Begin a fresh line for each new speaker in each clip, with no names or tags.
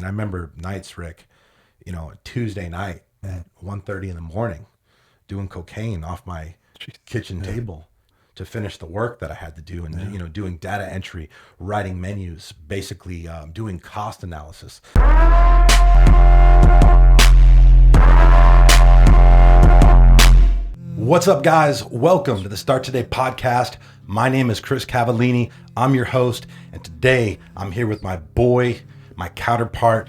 mean, I remember nights, Rick, Tuesday night at 1:30 in the morning doing cocaine off my kitchen table to finish the work that I had to do, and doing data entry, writing menus, basically doing cost analysis. What's up, guys? Welcome to the Start Today podcast. My name is Chris Cavallini. I'm your host, and today I'm here with my boy, my counterpart,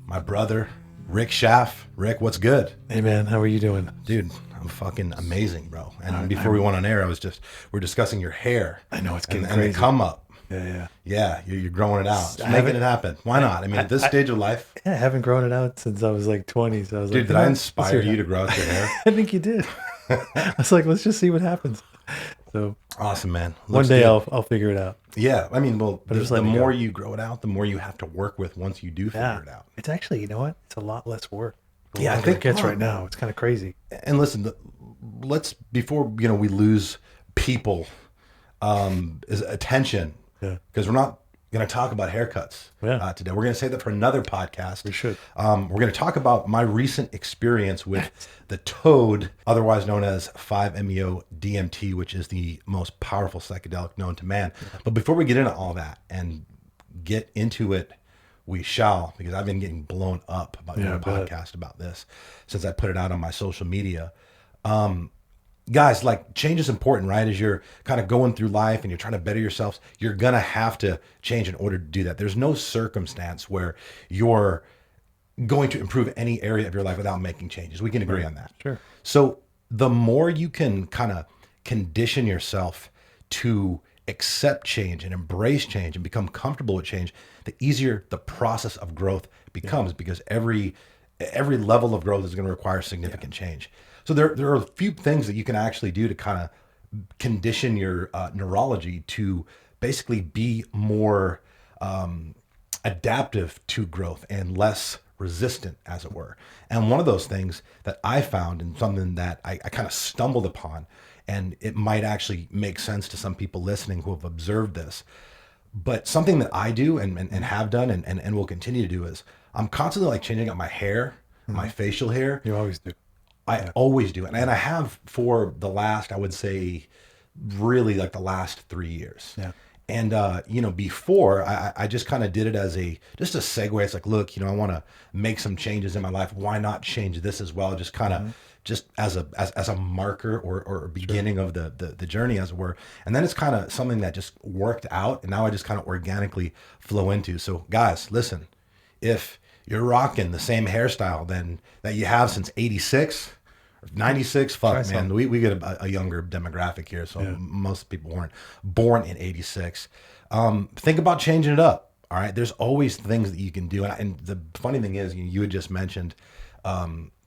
my brother, Rick Schaff. Rick, what's good?
Hey man, how are you doing?
Dude, I'm fucking amazing, bro. And before we went on air, we're discussing your hair.
I know, it's getting
and
crazy.
the come up.
Yeah.
You're growing it out. Just making it happen. Why not? I mean, at this stage of life.
I haven't grown it out since I was like 20. So I was
Dude,
like,
did I inspire you to grow out your hair?
I think you did. I was like, let's just see what happens. So
awesome, man.
One day I'll figure it out.
Yeah, I mean, well,
But
the more you grow it out, the more you have to work with once you do figure it out.
It's actually, you know what? It's a lot less work.
Yeah, I think
it gets right now. It's kind of crazy.
And listen, let's before we lose people, is attention.
Yeah.
Because we're not going to talk about haircuts today. We're going to save that for another podcast.
We should.
We're going to talk about my recent experience with the toad, otherwise known as 5-MeO-DMT, which is the most powerful psychedelic known to man. Yeah. But before we get into all that and get into it, we shall, because I've been getting blown up about doing a podcast about this since I put it out on my social media. Guys, like, change is important, right? As you're kind of going through life and you're trying to better yourselves, you're going to have to change in order to do that. There's no circumstance where you're going to improve any area of your life without making changes. We can agree on that.
Sure.
So the more you can kind of condition yourself to accept change and embrace change and become comfortable with change, the easier the process of growth becomes, because every level of growth is going to require significant change. So there are a few things that you can actually do to kind of condition your neurology to basically be more adaptive to growth and less resistant, as it were. And one of those things that I found, and something that I kind of stumbled upon, and it might actually make sense to some people listening who have observed this, but something that I do and have done and will continue to do is I'm constantly like changing up my hair, my facial hair.
You always do.
I always do. And I have for the last, I would say, really like the last 3 years.
Yeah.
And, before I just kind of did it as just a segue. It's like, look, I want to make some changes in my life. Why not change this as well? Just kind of just as a marker or beginning of the journey, as it were. And then it's kind of something that just worked out. And now I just kind of organically flow into. So guys, listen, if you're rocking the same hairstyle that you have since 86 or 96, fuck, man, we get a younger demographic here, so most people weren't born in 86. Think about changing it up, all right? There's always things that you can do, and the funny thing is, you had just mentioned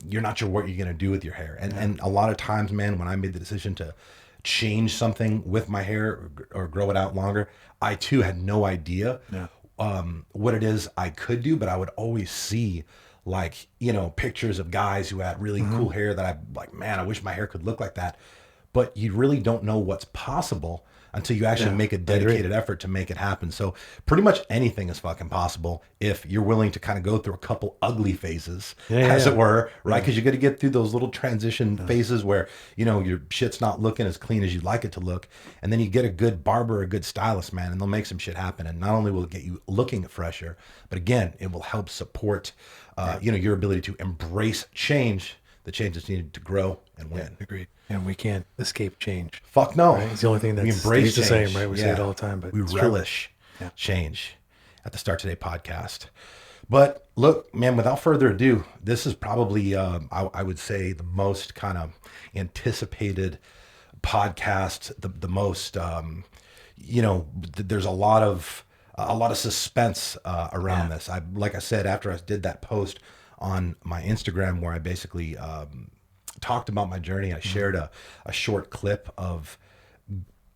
you're not sure what you're going to do with your hair, and a lot of times, man, when I made the decision to change something with my hair or grow it out longer, I too had no idea what it is I could do, but I would always see like, pictures of guys who had really cool hair that I like, man, I wish my hair could look like that. But you really don't know what's possible until you actually make a dedicated effort to make it happen. So pretty much anything is fucking possible if you're willing to kind of go through a couple ugly phases, as it were, right? Because you got to get through those little transition phases where, your shit's not looking as clean as you'd like it to look. And then you get a good barber, a good stylist, man, and they'll make some shit happen. And not only will it get you looking fresher, but again, it will help support, your ability to embrace change, the change that's needed to grow and win.
Yeah, agreed. And we can't escape change.
Fuck no.
Right? It's the only thing that stays the same, right? We say it all the time, but
we relish change at the Start Today podcast. But look, man, without further ado, this is probably, I would say, the most kind of anticipated podcast, the most, there's a lot of suspense around this. Like I said, after I did that post on my Instagram where I basically talked about my journey, I shared a short clip of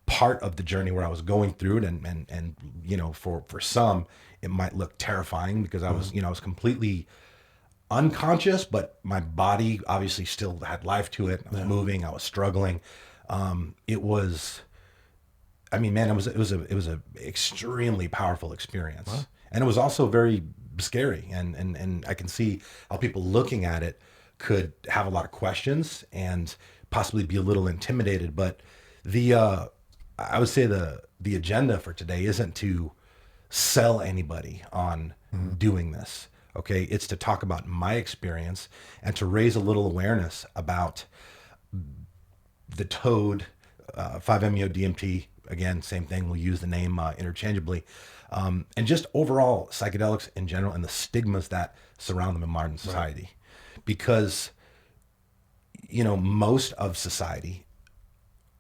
part of the journey where I was going through it, and for some it might look terrifying because I was I was completely unconscious, but my body obviously still had life to it. I was moving, I was struggling. It was, I mean, man, it was a extremely powerful experience. Wow. And it was also very scary, and I can see how people looking at it could have a lot of questions and possibly be a little intimidated. But the I would say the agenda for today isn't to sell anybody on doing this. Okay, it's to talk about my experience and to raise a little awareness about the toad, 5-MeO DMT. Again, same thing. We'll use the name interchangeably, and just overall psychedelics in general and the stigmas that surround them in modern society, because most of society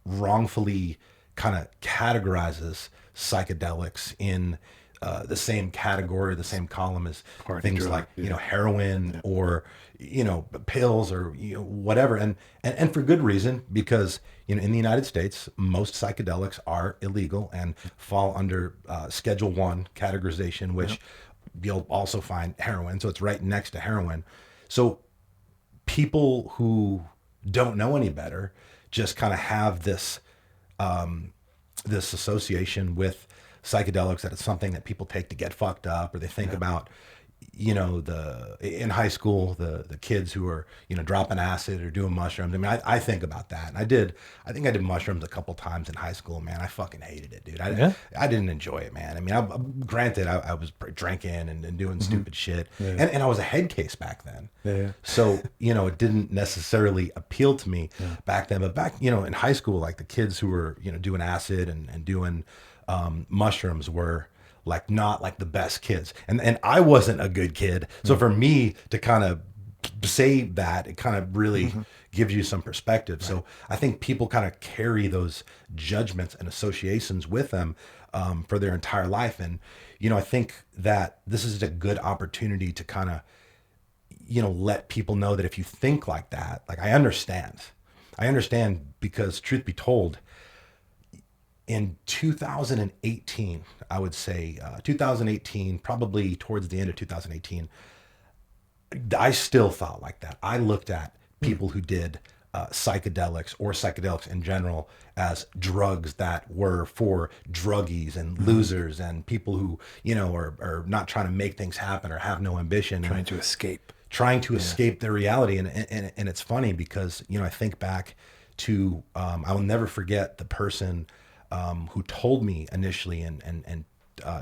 wrongfully kind of categorizes psychedelics in the same category, the same column as things like heroin or pills or whatever, and for good reason, because in the United States most psychedelics are illegal and fall under Schedule 1 categorization, which you'll also find heroin, so it's right next to heroin. So people who don't know any better just kind of have this this association with psychedelics, that it's something that people take to get fucked up, or they think about in high school the kids who are dropping acid or doing mushrooms. I mean, I think about that, and I think I did mushrooms a couple times in high school, man. I fucking hated it, dude. I didn't enjoy it, man. I mean, granted, I was drinking and doing stupid shit, and I was a head case back then, so it didn't necessarily appeal to me back then. But back in high school, like the kids who were doing acid and doing mushrooms were like not like the best kids, and I wasn't a good kid. So for me to kind of say that, it kind of really gives you some perspective. So I think people kind of carry those judgments and associations with them for their entire life. And I think that this is a good opportunity to kind of let people know that if you think like that, like I understand, because truth be told, in 2018, I would say 2018, probably towards the end of 2018, I still thought like that. I looked at people who did psychedelics or psychedelics in general as drugs that were for druggies and losers and people who are not trying to make things happen or have no ambition,
trying to escape
their reality. And it's funny because I think back to I will never forget the person who told me initially and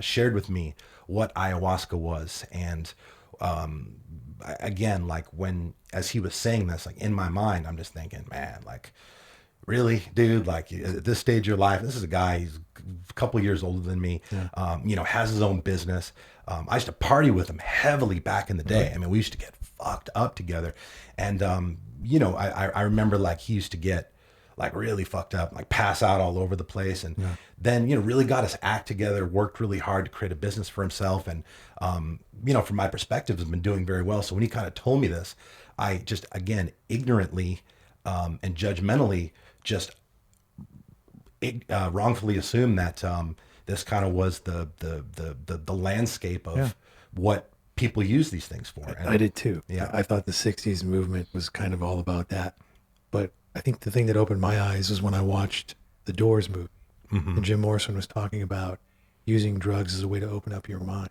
shared with me what ayahuasca was. And again, like as he was saying this, like in my mind, I'm just thinking, man, like really, dude, like at this stage of your life, this is a guy, he's a couple years older than me, has his own business. I used to party with him heavily back in the day. I mean, we used to get fucked up together. And, I remember like he used to get like really fucked up, like pass out all over the place. And then, really got his act together, worked really hard to create a business for himself. And, from my perspective, has been doing very well. So when he kind of told me this, I just, again, ignorantly and judgmentally just wrongfully assumed that this kind of was the landscape of what people use these things for. And
I did too. Yeah. I thought the 60s movement was kind of all about that. But I think the thing that opened my eyes was when I watched the Doors movie. And Jim Morrison was talking about using drugs as a way to open up your mind.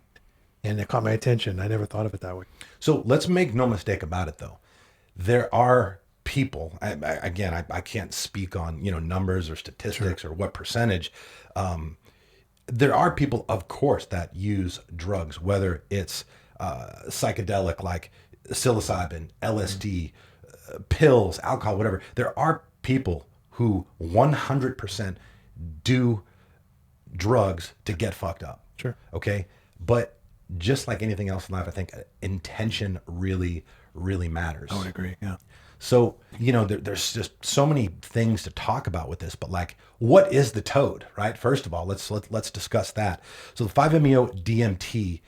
And it caught my attention. I never thought of it that way.
So let's make no mistake about it, though. There are people, I can't speak on, numbers or statistics or what percentage. There are people, of course, that use drugs, whether it's psychedelic like psilocybin, LSD, pills, alcohol, whatever. There are people who 100% do drugs to get fucked up.
Sure.
Okay. But just like anything else in life, I think intention really, really matters.
I would agree. Yeah.
So, there's just so many things to talk about with this, but like, what is the toad, right? First of all, let's discuss that. So the 5-MeO DMT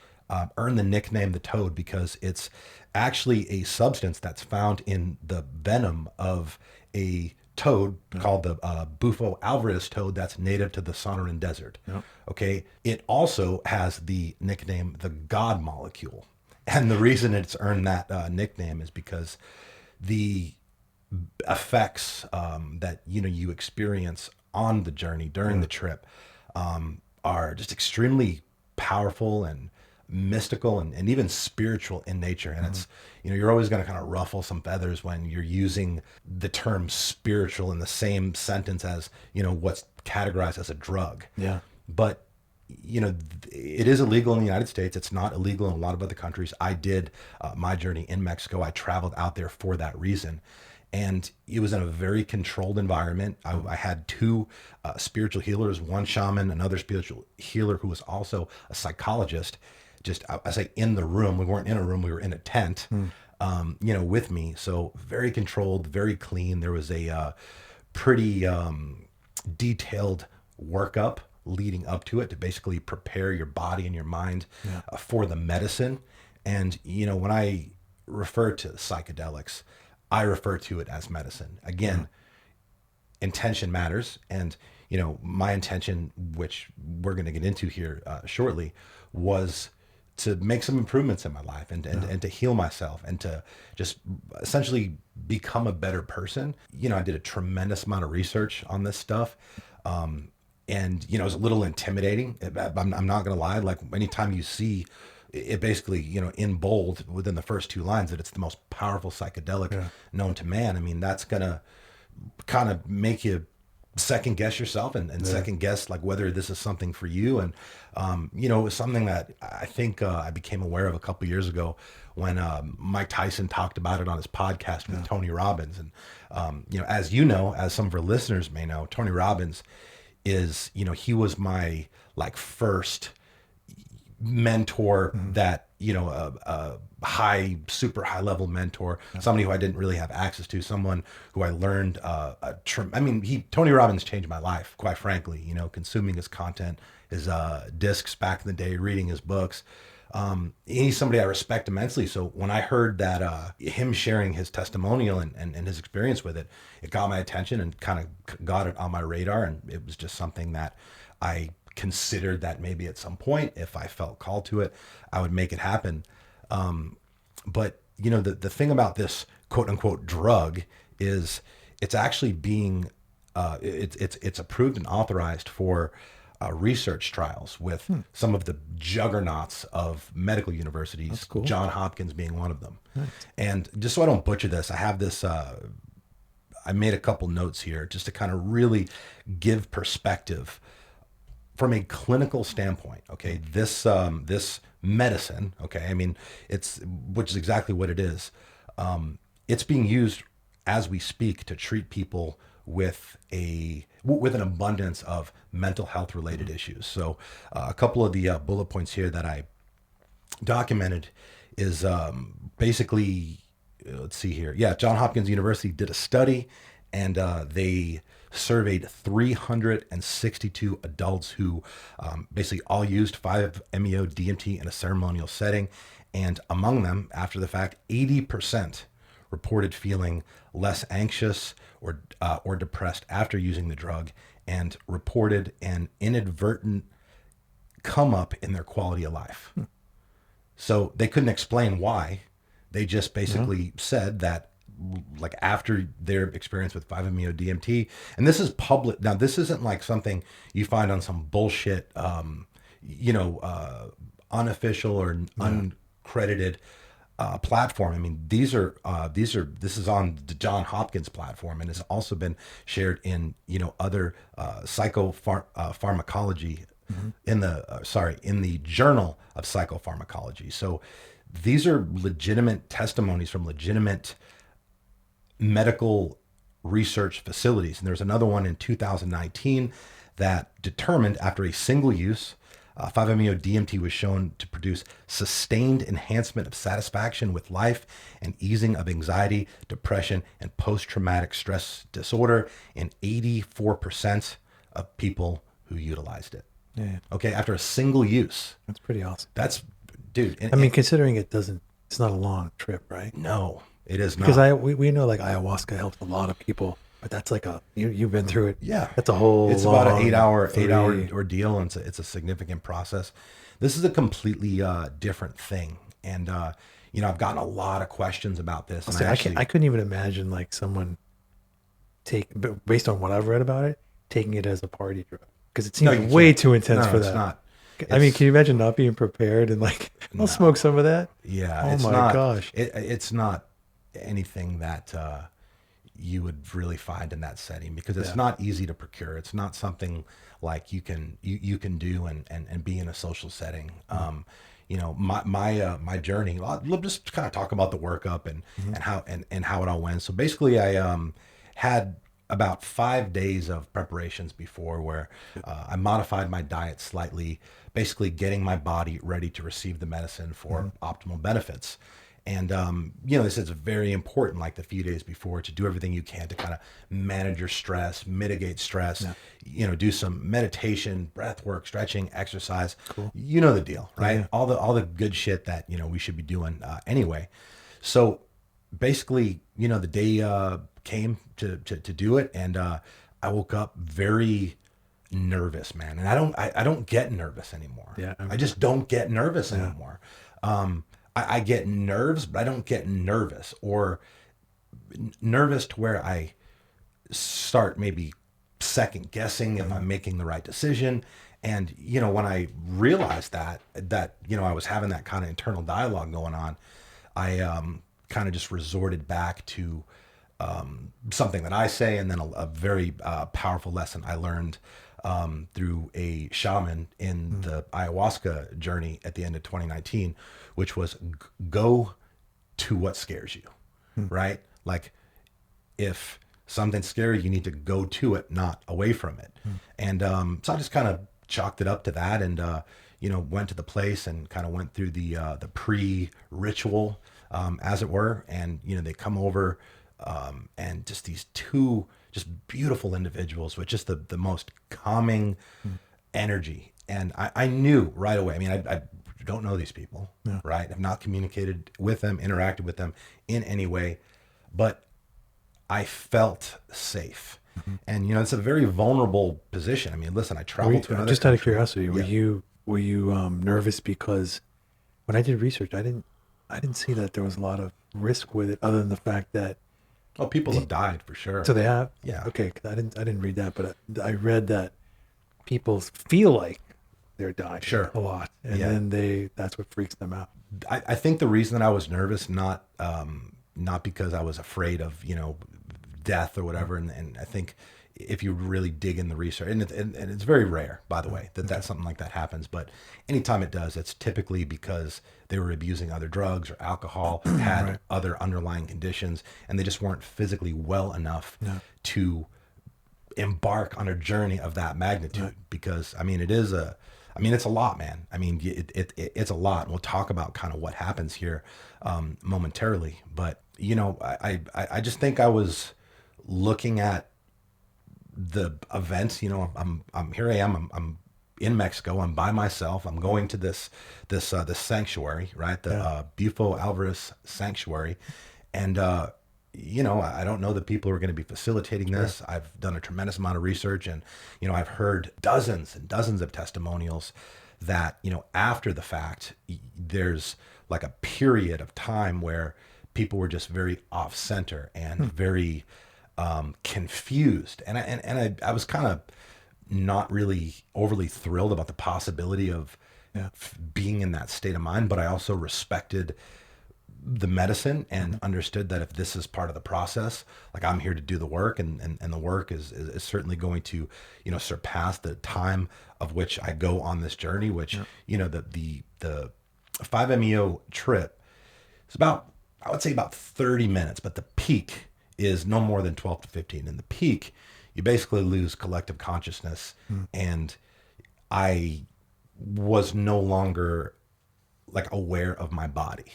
earned the nickname the toad because it's actually a substance that's found in the venom of a toad called the Bufo alvarez toad that's native to the Sonoran Desert. Yep. Okay. It also has the nickname the God molecule. And the reason it's earned that nickname is because the effects that you experience on the journey during the trip are just extremely powerful and mystical and even spiritual in nature. And it's, you're always going to kind of ruffle some feathers when you're using the term spiritual in the same sentence as, what's categorized as a drug.
Yeah.
But, it is illegal in the United States. It's not illegal in a lot of other countries. I did my journey in Mexico. I traveled out there for that reason. And it was in a very controlled environment. I had two spiritual healers, one shaman, another spiritual healer who was also a psychologist. Just, I say in the room. We weren't in a room. We were in a tent, with me. So very controlled, very clean. There was a pretty detailed workup leading up to it to basically prepare your body and your mind for the medicine. And, when I refer to psychedelics, I refer to it as medicine. Again, intention matters. And, my intention, which we're going to get into here shortly, was to make some improvements in my life and to heal myself and to just essentially become a better person. I did a tremendous amount of research on this stuff. And, it was a little intimidating. I'm not going to lie. Like anytime you see it basically, in bold within the first two lines that it's the most powerful psychedelic known to man. I mean, that's going to kind of make you second guess yourself and second guess like whether this is something for you. And, it was something that I think I became aware of a couple years ago when Mike Tyson talked about it on his podcast with Tony Robbins. And, as as some of our listeners may know, Tony Robbins is, he was my first mentor that, a super high level mentor, somebody who I didn't really have access to, someone who I learned, Tony Robbins changed my life, quite frankly, consuming his content, his discs back in the day, reading his books. He's somebody I respect immensely. So when I heard that him sharing his testimonial and his experience with it, it got my attention and kind of got it on my radar. And it was just something that I considered that maybe at some point, if I felt called to it, I would make it happen. But the thing about this quote unquote drug is it's actually being it's approved and authorized for research trials with some of the juggernauts of medical universities. That's cool. John Hopkins being one of them. Nice. And just so I don't butcher this, I have this, I made a couple notes here just to kind of really give perspective from a clinical standpoint. Okay. This medicine, okay, I mean, which is exactly what it is. It's being used as we speak to treat people with an abundance of mental health related issues. So a couple of the bullet points here that I documented is basically, let's see here. Yeah, John Hopkins University did a study and they surveyed 362 adults who basically all used 5-MeO DMT in a ceremonial setting. And among them, after the fact, 80% reported feeling less anxious or depressed after using the drug, and reported an inadvertent come up in their quality of life. So they couldn't explain why. They just basically said that, like, after their experience with 5-MeO DMT, and this is public. Now, this isn't like something you find on some bullshit, unofficial or uncredited platform. I mean, this is on the John Hopkins platform, and has also been shared in other psychopharmacology in the Journal of Psychopharmacology. So these are legitimate testimonies from legitimate medical research facilities. And there's another one in 2019 that determined after a single use, 5-MeO DMT was shown to produce sustained enhancement of satisfaction with life and easing of anxiety, depression, and post-traumatic stress disorder in 84% of people who utilized it.
Yeah.
Okay, after a single use.
That's pretty awesome.
That's, dude.
Considering it's not a long trip, right?
No, it is not.
Because we know like ayahuasca helps a lot of people. But that's like you've been through it.
Yeah.
That's a whole
It's about an 8-hour ordeal, and it's a significant process. This is a completely different thing. And, I've gotten a lot of questions about this. And
I couldn't even imagine like someone based on what I've read about it, taking it as a party drug. Because it seems way too intense for that.
It's not.
I mean, can you imagine not being prepared and like, I'll smoke some of that?
Yeah,
Oh
it's
my
not.
gosh.
It's not anything that you would really find in that setting because it's
Yeah.
not easy to procure. It's not something like you can do and be in a social setting. You know, my journey. I'll just kind of talk about the workup and how it all went. So basically, I had about 5 days of preparations before where I modified my diet slightly, basically getting my body ready to receive the medicine for optimal benefits. And you know, this is very important, like the few days before, to do everything you can to kind of manage your stress, mitigate stress.
Yeah.
You know, do some meditation, breath work, stretching, exercise.
Cool.
You know the deal, right?
Yeah.
All the good shit that you know we should be doing anyway. So basically, you know, the day came to do it, and I woke up very nervous, man. And I don't get nervous anymore.
Yeah.
I just don't get nervous anymore. I get nerves, but I don't get nervous or nervous to where I start maybe second guessing if I'm making the right decision. And you know, when I realized that you know I was having that kind of internal dialogue going on, I kind of just resorted back to something that I say, and then a very powerful lesson I learned through a shaman in the ayahuasca journey at the end of 2019, which was go to what scares you, right? Like if something's scary, you need to go to it, not away from it. And so I just kind of chalked it up to that, and you know, went to the place and kind of went through the pre-ritual, as it were. And you know, they come over, and just these two just beautiful individuals with just the most calming energy. And I knew right away. I mean, I don't know these people, right? I've not communicated with them, interacted with them in any way, but I felt safe. And you know, it's a very vulnerable position. I mean, listen, I traveled to another
just out of
country.
curiosity, were you nervous because when I did research, I didn't see that there was a lot of risk with it, other than the fact that
Oh, people have died for sure.
so they have.
Yeah.
Okay, 'cause I didn't read that, but I read that people feel like they're dying
Sure.
a lot, and
Yeah.
then that's what freaks them out.
I think the reason that I was nervous, not because I was afraid of, you know, death or whatever. And I think if you really dig in the research, and it's very rare, by the way, that something like that happens. But anytime it does, it's typically because they were abusing other drugs or alcohol, had
Right.
other underlying conditions, and they just weren't physically well enough to embark on a journey of that magnitude. Because I mean, it's a lot, man. I mean, it's a lot. And we'll talk about kind of what happens here momentarily. But you know, I just think I was looking at the events. You know, I'm here. I am. I'm in Mexico. I'm by myself. I'm going to this sanctuary, right? The Bufo Alvarez Sanctuary, and you know, I don't know the people who are going to be facilitating this. I've done a tremendous amount of research, and you know, I've heard dozens and dozens of testimonials that, you know, after the fact, there's like a period of time where people were just very off center and very confused, and I was kind of not really overly thrilled about the possibility of being in that state of mind, but I also respected the medicine and understood that if this is part of the process, like I'm here to do the work, and the work is certainly going to, you know, surpass the time of which I go on this journey, which, you know, the 5-MeO trip is about, I would say about 30 minutes, but the peak is no more than 12 to 15. In the peak, you basically lose collective consciousness, and I was no longer like aware of my body.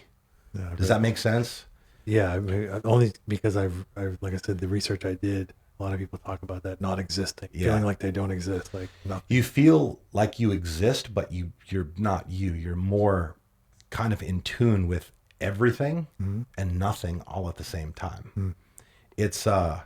Does that make sense?
Yeah, I mean, only because I've like I said, the research I did, a lot of people talk about that not existing, feeling like they don't exist, like nothing.
You feel like you exist, but you're not you. You're more kind of in tune with everything and nothing all at the same time. It's a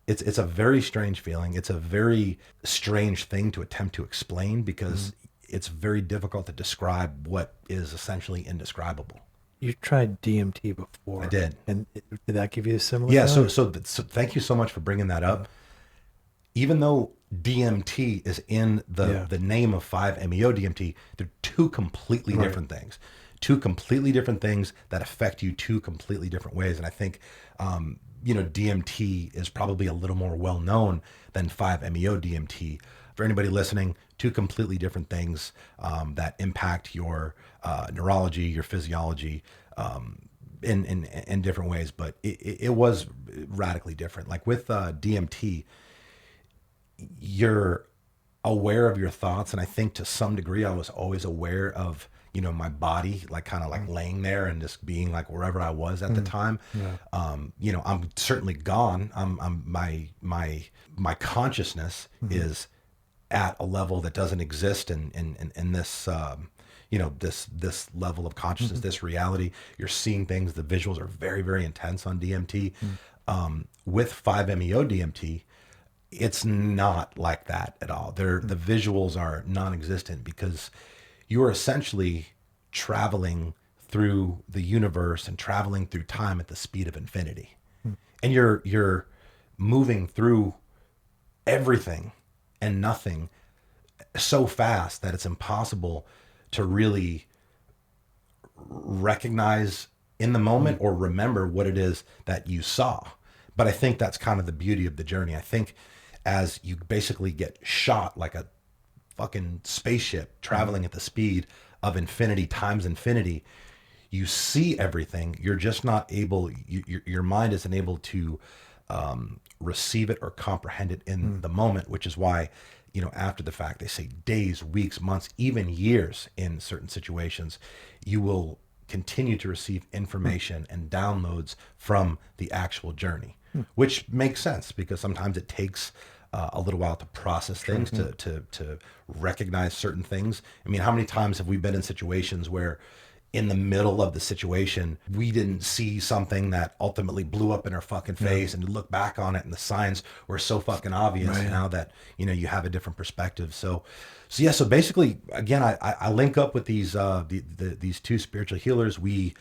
very strange feeling. It's a very strange thing to attempt to explain because it's very difficult to describe what is essentially indescribable.
You tried DMT before.
I did.
And did that give you a similar
Yeah.
feeling?
So thank you so much for bringing that up. Even though DMT is in the name of 5-MeO DMT. They're two completely different things. Two completely different things that affect you two completely different ways. And I think, DMT is probably a little more well known than 5-MeO DMT. For anybody listening, two completely different things that impact your neurology, your physiology, in different ways. But it was radically different. Like with DMT, you're aware of your thoughts, and I think to some degree I was always aware of my body, like kind of like laying there and just being like wherever I was at the time. I'm certainly gone. I'm my consciousness is at a level that doesn't exist in this this level of consciousness, this reality. You're seeing things. The visuals are very, very intense on DMT. With 5-MeO DMT, it's not like that at all. The visuals are non-existent because you're essentially traveling through the universe and traveling through time at the speed of infinity. And you're moving through everything and nothing so fast that it's impossible to really recognize in the moment or remember what it is that you saw. But I think that's kind of the beauty of the journey. I think as you basically get shot like a fucking spaceship traveling at the speed of infinity times infinity, you see everything. You're just not able, your mind isn't able to receive it or comprehend it in the moment, which is why, after the fact, they say days, weeks, months, even years in certain situations, you will continue to receive information and downloads from the actual journey, which makes sense because sometimes it takes a little while to process things, to recognize certain things. I mean, how many times have we been in situations where in the middle of the situation, we didn't see something that ultimately blew up in our fucking face, and you look back on it and the signs were so fucking obvious now that, you have a different perspective. So basically, again, I link up with these two spiritual healers. We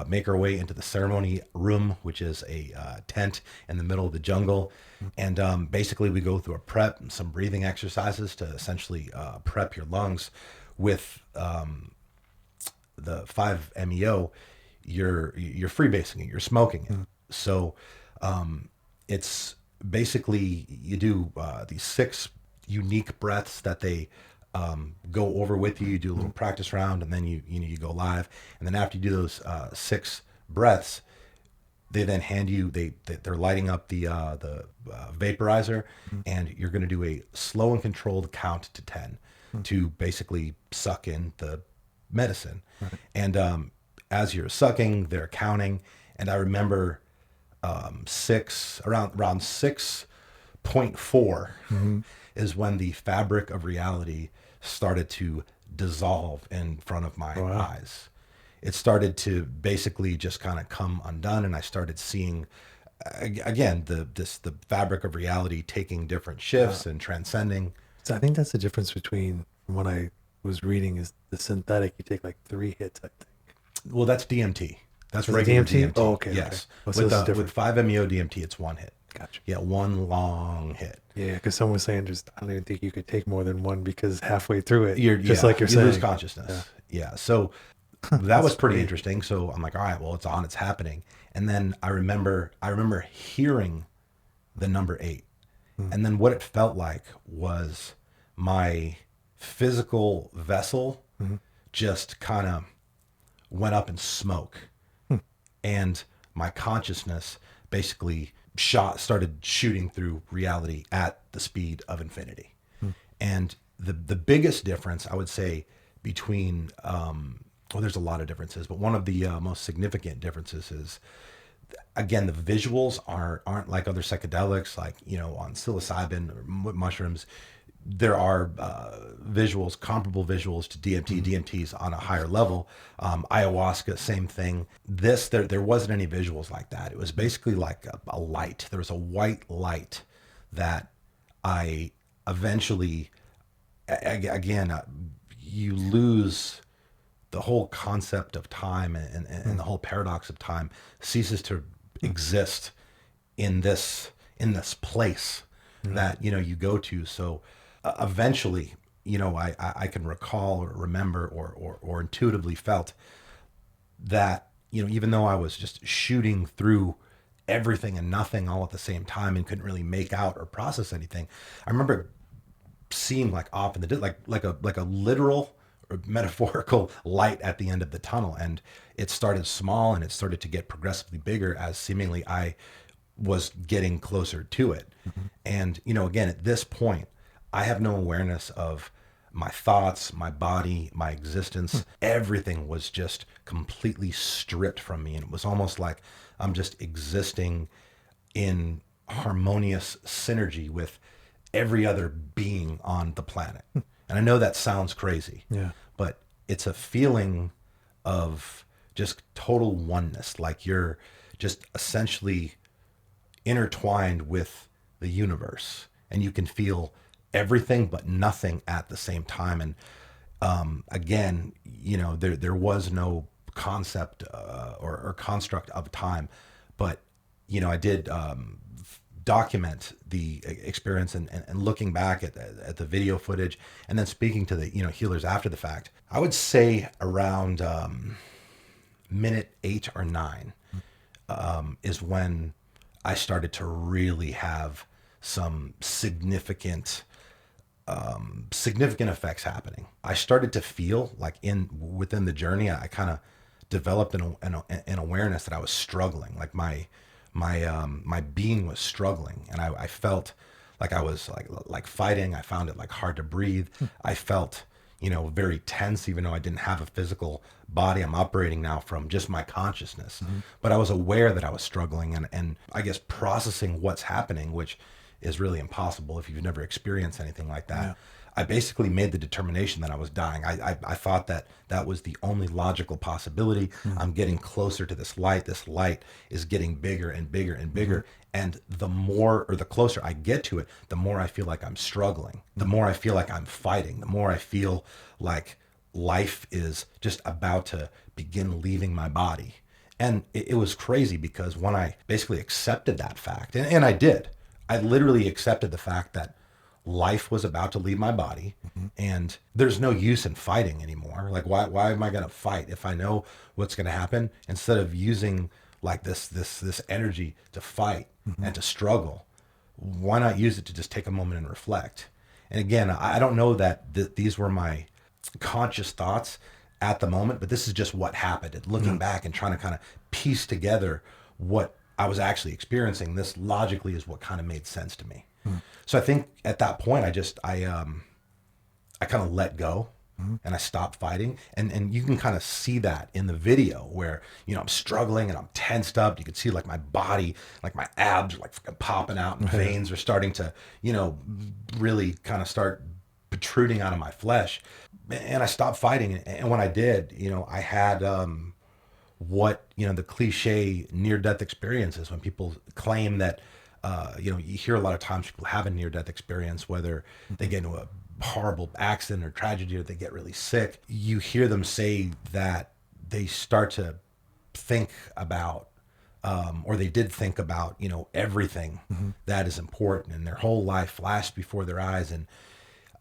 make our way into the ceremony room, which is a tent in the middle of the jungle. And basically we go through a prep and some breathing exercises to essentially prep your lungs with the 5-MeO. You're freebasing it, you're smoking it. So it's basically, you do these 6 unique breaths that they go over with you. You do a little practice round, and then you go live. And then after you do those 6 breaths, they then hand you, they're lighting up the vaporizer, and you're going to do a slow and controlled count to 10 to basically suck in the medicine. And as you're sucking, they're counting. And I remember around 6.4 is when the fabric of reality started to dissolve in front of my eyes. It started to basically just kind of come undone, and I started seeing again the fabric of reality taking different shifts and transcending.
So I think that's the difference between what I was reading is the synthetic. You take like 3 hits, I think.
Well, that's DMT. That's
Is it
regular
DMT?
DMT.
Oh, okay.
Yes.
Okay. Well, so
With 5-MeO DMT, it's 1 hit.
Gotcha.
Yeah, 1 long hit.
Yeah, because someone was saying I don't even think you could take more than 1 because halfway through it,
You're
saying,
lose consciousness. Yeah. So that was pretty interesting. So I'm like, all right, well, it's on, it's happening. And then I remember hearing the number 8. And then what it felt like was my physical vessel just kind of went up in smoke. And my consciousness basically started shooting through reality at the speed of infinity. And the biggest difference, I would say, between there's a lot of differences, but one of the most significant differences is, again, the visuals aren't like other psychedelics, like on psilocybin or mushrooms. There are visuals, comparable visuals to DMT. DMT's on a higher level. Ayahuasca, same thing. There wasn't any visuals like that. It was basically like a light. There was a white light that I eventually, again, you lose the whole concept of time, and the whole paradox of time ceases to exist in this place. that, you go to. So eventually, I can recall or remember or intuitively felt that, even though I was just shooting through everything and nothing all at the same time and couldn't really make out or process anything, I remember seeing like off in the like a literal or metaphorical light at the end of the tunnel, and it started small and it started to get progressively bigger as seemingly I was getting closer to it. And again, at this point, I have no awareness of my thoughts, my body, my existence. Everything was just completely stripped from me, and it was almost like I'm just existing in harmonious synergy with every other being on the planet. And I know that sounds crazy,
Yeah.
but it's a feeling of just total oneness. Like you're just essentially intertwined with the universe, and you can feel everything but nothing at the same time. And again, there was no concept or construct of time, but I did document the experience, and looking back at the video footage, and then speaking to the healers after the fact. I would say around minute 8 or 9 is when I started to really have some significant effects happening. I started to feel like within the journey, I kind of developed an awareness that I was struggling. Like my being was struggling, and I felt like I was like fighting. I found it like hard to breathe. I felt very tense, even though I didn't have a physical body. I'm operating now from just my consciousness, but I was aware that I was struggling, and I guess processing what's happening, which is really impossible if you've never experienced anything like that. Yeah. I basically made the determination that I was dying. I thought that was the only logical possibility. I'm getting closer to this light. This light is getting bigger and bigger and bigger. And the more or the closer I get to it, the more I feel like I'm struggling. The more I feel like I'm fighting. The more I feel like life is just about to begin leaving my body. And it was crazy, because when I basically accepted that fact, and I did, I literally accepted the fact that life was about to leave my body, and there's no use in fighting anymore. Like, why am I going to fight if I know what's going to happen? Instead of using like this energy to fight and to struggle, why not use it to just take a moment and reflect? And again, I don't know that these were my conscious thoughts at the moment, but this is just what happened. And looking back and trying to kind of piece together what I was actually experiencing, this logically is what kind of made sense to me. So I think at that point, I kind of let go, and I stopped fighting. And you can kind of see that in the video where, I'm struggling and I'm tensed up. You can see like my body, like my abs are like fucking popping out, and veins are starting to, really kind of start protruding out of my flesh. And I stopped fighting. And when I did, I had what, the cliche near-death experiences, when people claim that, you hear a lot of times people have a near-death experience, whether they get into a horrible accident or tragedy, or they get really sick. You hear them say that they start to think about, or they did think about, everything that is important, and their whole life flashed before their eyes. And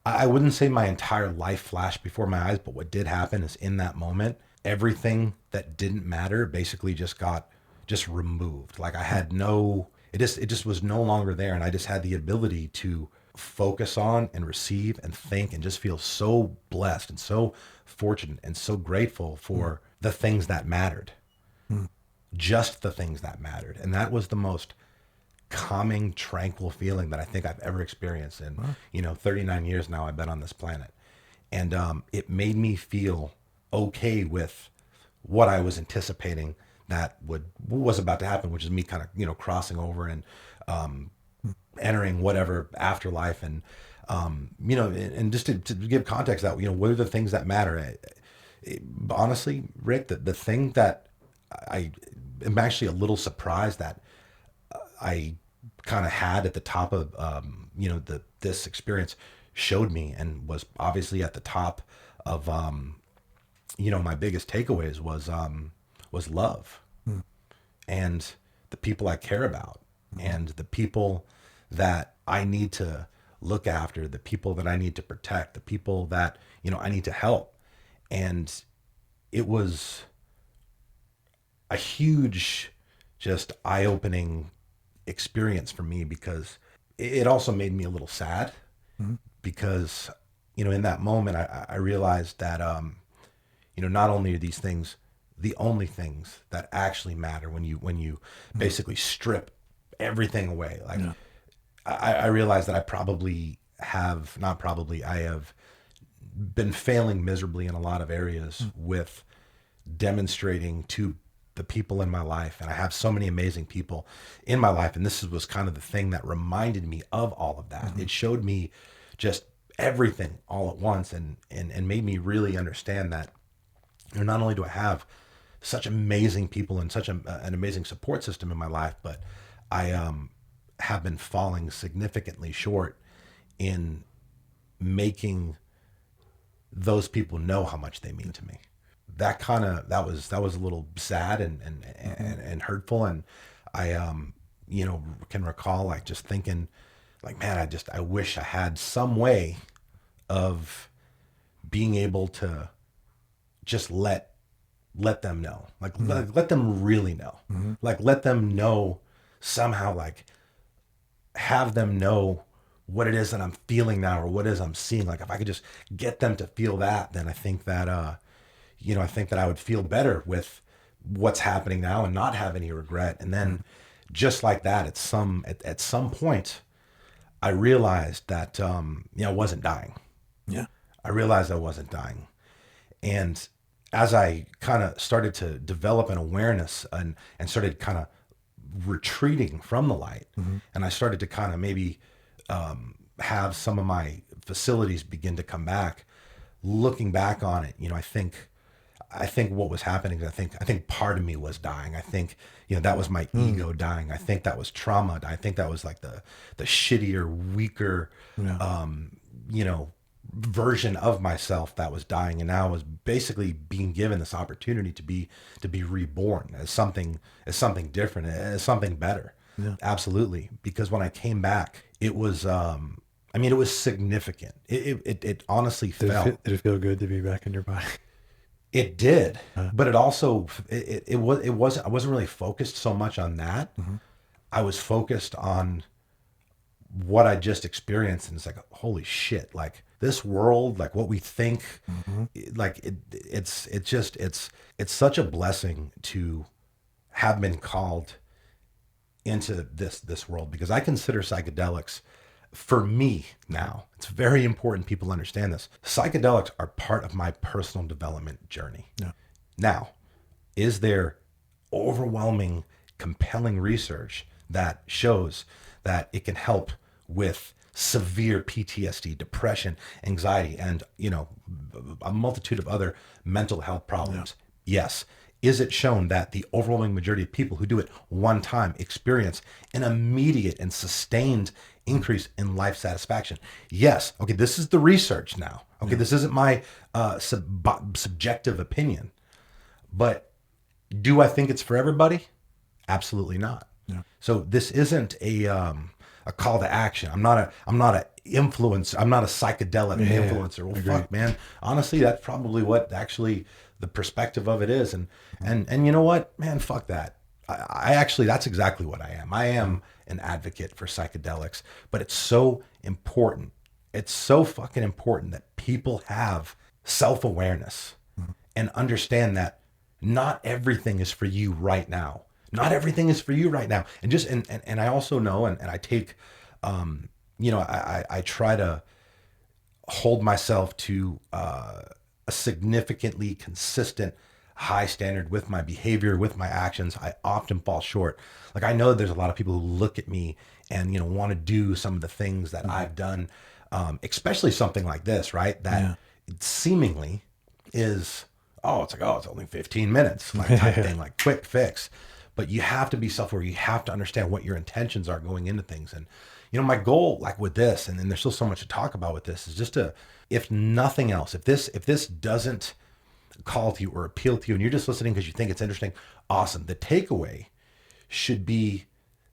I wouldn't say my entire life flashed before my eyes, but what did happen is, in that moment, everything that didn't matter basically just got removed. Like I had it just was no longer there. And I just had the ability to focus on and receive and think, and just feel so blessed and so fortunate and so grateful for the things that mattered. Just the things that mattered. And that was the most calming, tranquil feeling that I think I've ever experienced in, 39 years now I've been on this planet. And it made me feel okay with what I was anticipating that was about to happen, which is me kind of, crossing over and entering whatever afterlife. And, and just to give context that, what are the things that matter? Honestly, Rick, the thing that I am actually a little surprised that I kind of had at the top of, this experience showed me, and was obviously at the top of, my biggest takeaways was love, and the people I care about, and the people that I need to look after, the people that I need to protect, the people that, I need to help. And it was a huge, just eye opening experience for me, because it also made me a little sad, because, in that moment, I realized that, not only are these things the only things that actually matter when you basically strip everything away. Like,
Yeah.
I realized that I have been failing miserably in a lot of areas with demonstrating to the people in my life. And I have so many amazing people in my life. And this was kind of the thing that reminded me of all of that. It showed me just everything all at once, and made me really understand that, not only do I have such amazing people and such an amazing support system in my life, but I have been falling significantly short in making those people know how much they mean to me. That was a little sad and hurtful. And I can recall, like, just thinking, like, man, I wish I had some way of being able to just let them know, like, let them really know, like, let them know somehow, like, have them know what it is that I'm feeling now, or what it is I'm seeing. Like, if I could just get them to feel that, then I think that, I think that I would feel better with what's happening now and not have any regret. And then just like that, at some point, I realized that, I wasn't dying.
Yeah.
I realized I wasn't dying. And as I kind of started to develop an awareness, and started kind of retreating from the light, and I started to kind of maybe have some of my facilities begin to come back, looking back on it, I think what was happening is, I think part of me was dying. I think, that was my ego dying. I think that was trauma. I think that was like the shittier, weaker, version of myself that was dying. And now I was basically being given this opportunity to be reborn as something different, as something better.
Yeah.
Absolutely. Because when I came back, it was, it was significant. It honestly felt.
Did it feel good to be back in your body?
It did, but it also, it was, I wasn't really focused so much on that. I was focused on what I just experienced. And it's like, holy shit, like, this world, like, what we think, like, it's such a blessing to have been called into this world, because I consider psychedelics, for me now, it's very important people understand this. Psychedelics are part of my personal development journey.
Yeah.
Now, is there overwhelming, compelling research that shows that it can help with severe PTSD, depression, anxiety, and, a multitude of other mental health problems? Yeah. Yes. Is it shown that the overwhelming majority of people who do it one time experience an immediate and sustained increase in life satisfaction? Yes. Okay, this is the research now. Okay, this isn't my subjective opinion. But do I think it's for everybody? Absolutely not.
Yeah.
So this isn't a call to action. I'm not a influencer. I'm not a psychedelic influencer. Well,
Agreed.
fuck, man. Honestly, that's probably what actually the perspective of it is. And you know what, man, fuck that. I actually, that's exactly what I am. I am an advocate for psychedelics, but it's so important. It's so fucking important that people have self-awareness and understand that not everything is for you right now. Not everything is for you right now. And I also know, and I take, I try to hold myself to a significantly consistent high standard with my behavior, with my actions. I often fall short. Like, I know there's a lot of people who look at me and, want to do some of the things that I've done, especially something like this, right? That seemingly is, it's only 15 minutes, like, type thing, like, quick fix. But you have to be self-aware. You have to understand what your intentions are going into things. And, my goal, like, with this, and there's still so much to talk about with this, is just to, if nothing else, if this doesn't call to you or appeal to you, and you're just listening because you think it's interesting, awesome. The takeaway should be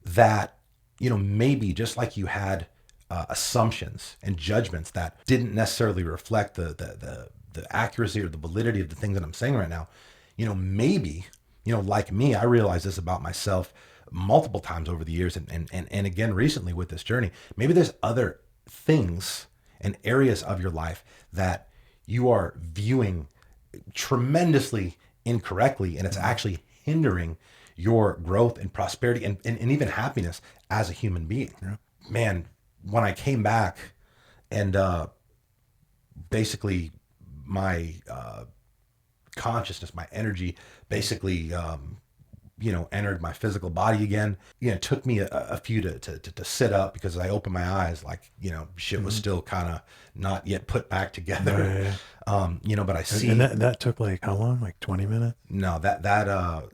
that, maybe just like you had assumptions and judgments that didn't necessarily reflect the accuracy or the validity of the things that I'm saying right now, maybe, like me, I realized this about myself multiple times over the years, and again recently with this journey. Maybe there's other things and areas of your life that you are viewing tremendously incorrectly, and it's actually hindering your growth and prosperity and even happiness as a human being. Yeah. Man, when I came back and basically my consciousness, my energy basically entered my physical body again. It took me a few to sit up, because I opened my eyes, like, shit was still kind of not yet put back together. Yeah. But I see.
And that took like how long? Like 20 minutes?
No, that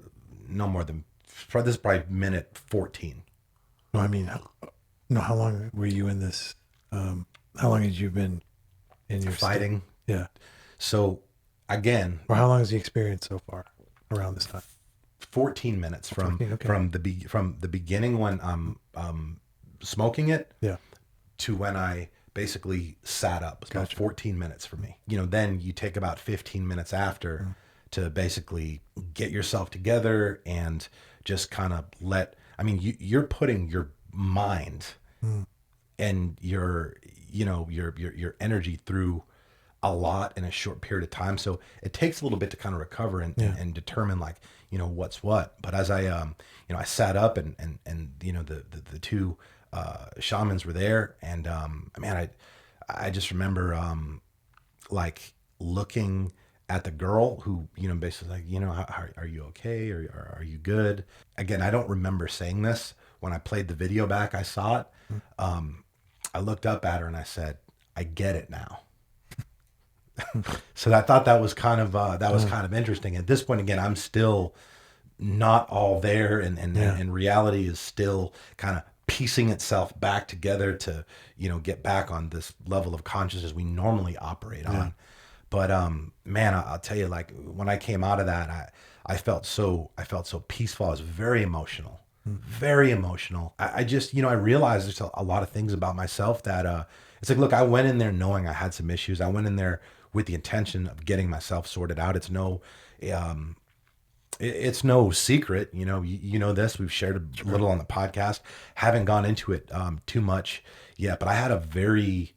no more than, this is probably minute 14.
No, I mean, no, how long were you in this? How long had you been in your
fighting?
Yeah.
So again,
or how long is the experience so far around this time?
14 minutes from
14, okay.
from the beginning when I'm smoking it,
yeah,
to when I basically sat up. It's about 14 minutes for me. Then you take about 15 minutes after to basically get yourself together and just kind of you're putting your mind and your energy through a lot in a short period of time. So it takes a little bit to kind of recover and determine, like, what's what. But as I I sat up and the two shamans were there, and man, I just remember like looking at the girl who, basically like, how, are you okay? Or are you good? Again, I don't remember saying this. When I played the video back, I saw it. I looked up at her and I said, I get it now. So I thought that was kind of interesting. At this point, again, I'm still not all there, and reality is still kind of piecing itself back together to, get back on this level of consciousness we normally operate on. But man, I'll tell you, like, when I came out of that, I felt so peaceful. I was very emotional. Very emotional. I just, I realized there's a lot of things about myself that it's like, look, I went in there knowing I had some issues. I went in there with the intention of getting myself sorted out. It's no secret, you know this. We've shared a little on the podcast. Haven't gone into it too much yet, but I had a very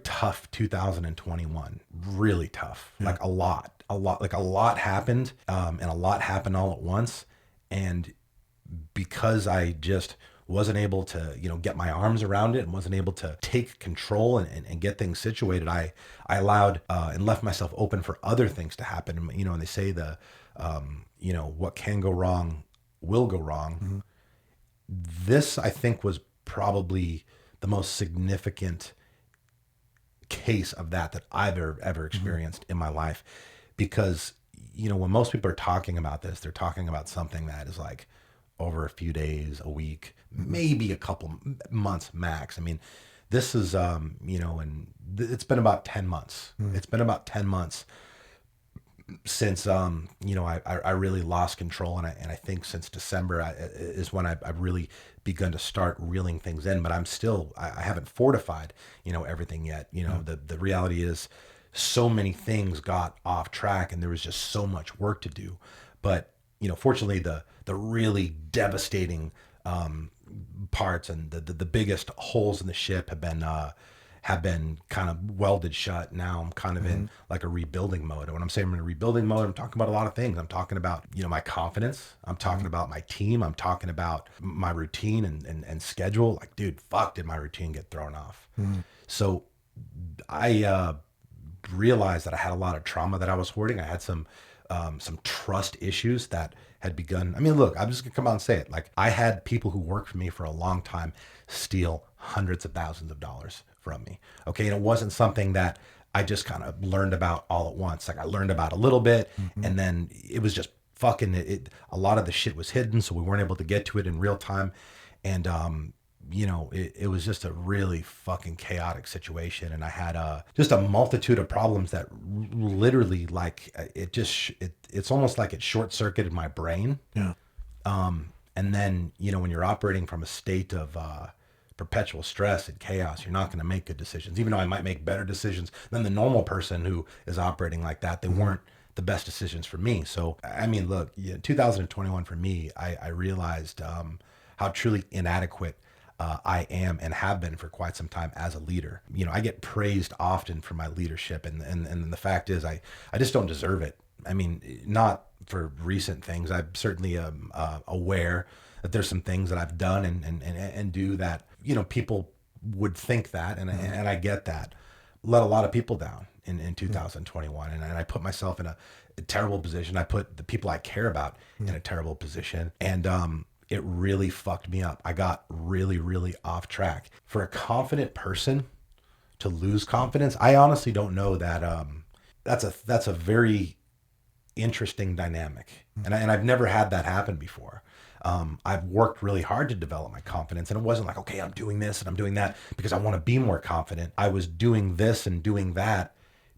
tough 2021. Really tough. Like a lot happened, and a lot happened all at once. And because I just wasn't able to, get my arms around it and wasn't able to take control and get things situated, I allowed and left myself open for other things to happen. And they say what can go wrong will go wrong. Mm-hmm. This, I think, was probably the most significant case of that I've ever experienced in my life. Because, when most people are talking about this, they're talking about something that is like over a few days, a week, maybe a couple months max. I mean, this is, and it's been about 10 months. It's been about 10 months since, I really lost control. And I think since December is when I've really begun to start reeling things in, but I haven't fortified, everything yet. The reality is so many things got off track and there was just so much work to do. But, fortunately the really devastating parts and the biggest holes in the ship have been kind of welded shut. Now I'm kind of in like a rebuilding mode. And when I'm saying I'm in a rebuilding mode, I'm talking about a lot of things. I'm talking about, my confidence. I'm talking about my team. I'm talking about my routine and schedule. Like, dude, fuck, did my routine get thrown off? So I realized that I had a lot of trauma that I was hoarding. I had some trust issues that had begun. I mean, look, I'm just gonna come out and say it. Like, I had people who worked for me for a long time steal hundreds of thousands of dollars from me. Okay. And it wasn't something that I just kind of learned about all at once. Like, I learned about a little bit and then it was just fucking it. A lot of the shit was hidden, so we weren't able to get to it in real time. And, it was just a really fucking chaotic situation. And I had just a multitude of problems that literally, like, it's almost like it short circuited my brain.
Yeah.
And then, when you're operating from a state of perpetual stress and chaos, you're not going to make good decisions. Even though I might make better decisions than the normal person who is operating like that, they weren't the best decisions for me. So, I mean, look, 2021 for me, I realized how truly inadequate I am and have been for quite some time as a leader. I get praised often for my leadership, and the fact is, I just don't deserve it. I mean, not for recent things. I certainly am aware that there's some things that I've done and do that, people would think that, and I get that. Let a lot of people down in 2021, and I put myself in a terrible position. I put the people I care about in a terrible position, and it really fucked me up. I got really, really off track. For a confident person to lose confidence, I honestly don't know that. That's a very interesting dynamic, and I've never had that happen before. I've worked really hard to develop my confidence, and it wasn't like, okay, I'm doing this and I'm doing that because I want to be more confident. I was doing this and doing that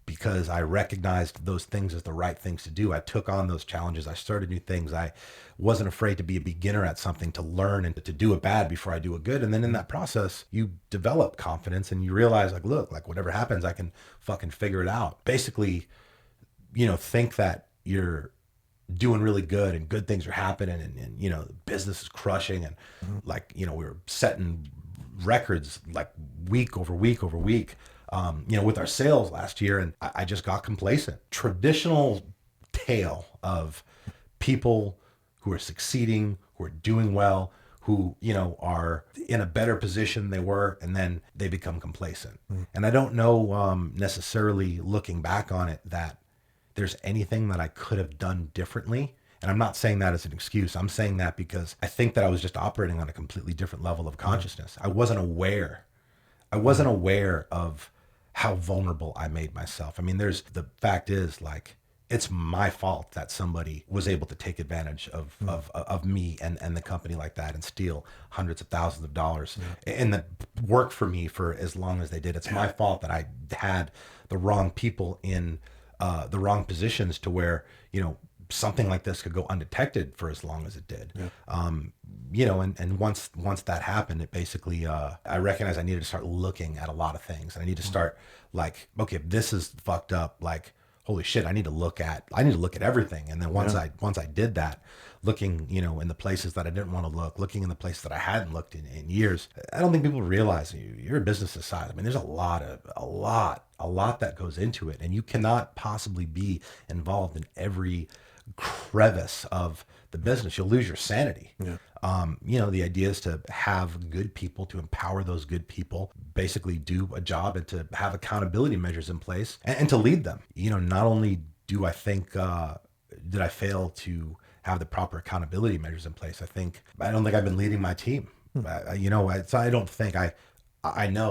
because I recognized those things as the right things to do. I took on those challenges. I started new things. I wasn't afraid to be a beginner at something, to learn and to do it bad before I do it good. And then in that process, you develop confidence and you realize, like, look, like whatever happens, I can fucking figure it out. Basically, think that you're doing really good and good things are happening, and the business is crushing, and like, we were setting records like week over week over week, with our sales last year. And I just got complacent. Traditional tale of people who are succeeding, who are doing well, who, are in a better position than they were, and then they become complacent. And I don't know, necessarily looking back on it, that there's anything that I could have done differently. And I'm not saying that as an excuse. I'm saying that because I think that I was just operating on a completely different level of consciousness. I wasn't aware. I wasn't aware of how vulnerable I made myself. I mean, the fact is, like, it's my fault that somebody was able to take advantage of me and the company like that and steal hundreds of thousands of dollars and that work for me for as long as they did. It's my fault that I had the wrong people in the wrong positions to where, something like this could go undetected for as long as it did. And once that happened, it basically, I recognized I needed to start looking at a lot of things, and I need to start like, okay, if this is fucked up, like, holy shit, I need to look at everything. And then once I did that, looking, in the places that I didn't want to look, looking in the places that I hadn't looked in years, I don't think people realize you're a business this size. I mean, there's a lot that goes into it, and you cannot possibly be involved in every crevice of the business. You'll lose your sanity. The idea is to have good people, to empower those good people, basically do a job, and to have accountability measures in place, and to lead them. Not only do I think did I fail to have the proper accountability measures in place, I don't think I've been leading my team. I know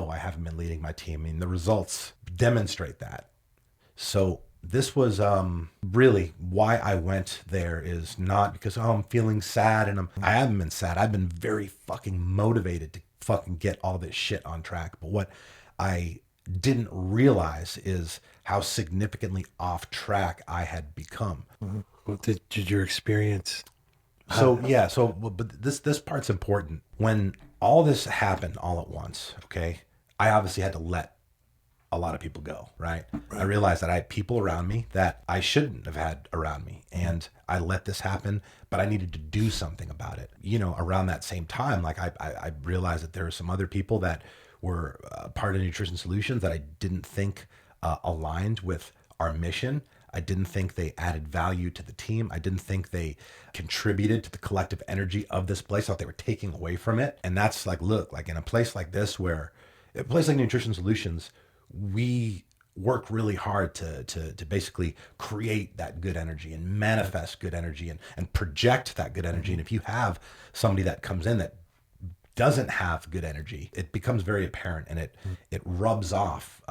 I haven't been leading my team. I mean, the results demonstrate that. So this was really why I went there, is not because, I'm feeling sad, and I haven't been sad. I've been very fucking motivated to fucking get all this shit on track. But what I didn't realize is how significantly off track I had become.
Well, did your experience?
But this part's important. When all this happened all at once, okay, I obviously had to let a lot of people go, right? I realized that I had people around me that I shouldn't have had around me, and I let this happen, but I needed to do something about it. Around that same time, like I realized that there were some other people that were part of Nutrition Solutions that I didn't think aligned with our mission. I didn't think they added value to the team. I didn't think they contributed to the collective energy of this place. I thought they were taking away from it. And that's like, look, like in a place like this, a place like Nutrition Solutions, we work really hard to basically create that good energy and manifest good energy and project that good energy. And if you have somebody that comes in that doesn't have good energy, it becomes very apparent, and it rubs off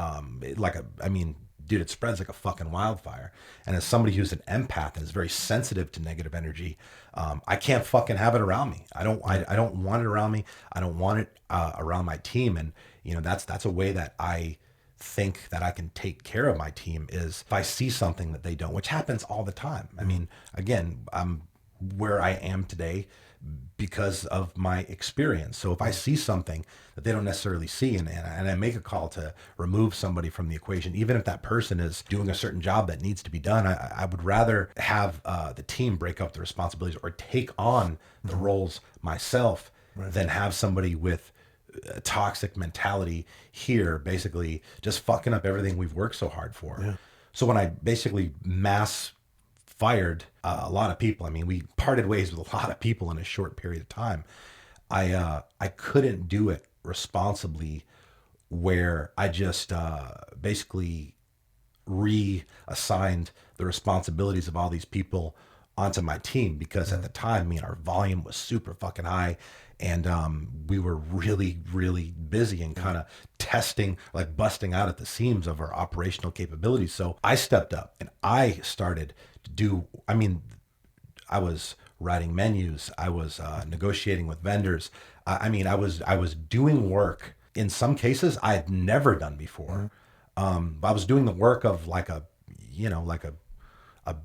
dude, it spreads like a fucking wildfire. And as somebody who's an empath and is very sensitive to negative energy, I can't fucking have it around me. I don't want it around me. I don't want it around my team. And that's a way that I think that I can take care of my team, is if I see something that they don't, which happens all the time. I mean, again, I'm where I am today because of my experience. So if I see something that they don't necessarily see, and I make a call to remove somebody from the equation, even if that person is doing a certain job that needs to be done, I would rather have the team break up the responsibilities or take on the roles myself than have somebody with a toxic mentality here, basically just fucking up everything we've worked so hard for.
Yeah.
So when I basically mass fired a lot of people, I mean, we parted ways with a lot of people in a short period of time. I couldn't do it responsibly, where I just basically reassigned the responsibilities of all these people onto my team, because at the time, I mean, our volume was super fucking high, and we were really, really busy and kind of testing, like busting out at the seams of our operational capabilities. So I stepped up and I started to do, I mean, I was writing menus, I was negotiating with vendors. I mean, I was doing work in some cases I had never done before. I was doing the work of like a, you know, like a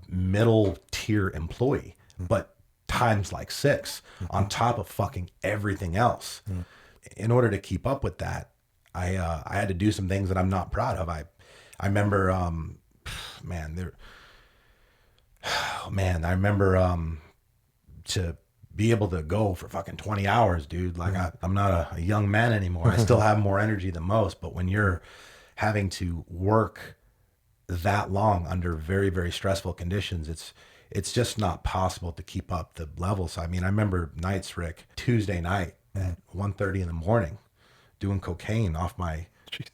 middle tier employee, but times like 6 on top of fucking everything else. In order to keep up with that, I had to do some things that I'm not proud of. I remember, I remember to be able to go for fucking 20 hours, dude. Like I'm not a young man anymore. I still have more energy than most, but when you're having to work that long under very, very stressful conditions, it's just not possible to keep up the levels. I mean, I remember nights, Rick, Tuesday night at 1:30 in the morning, doing cocaine off my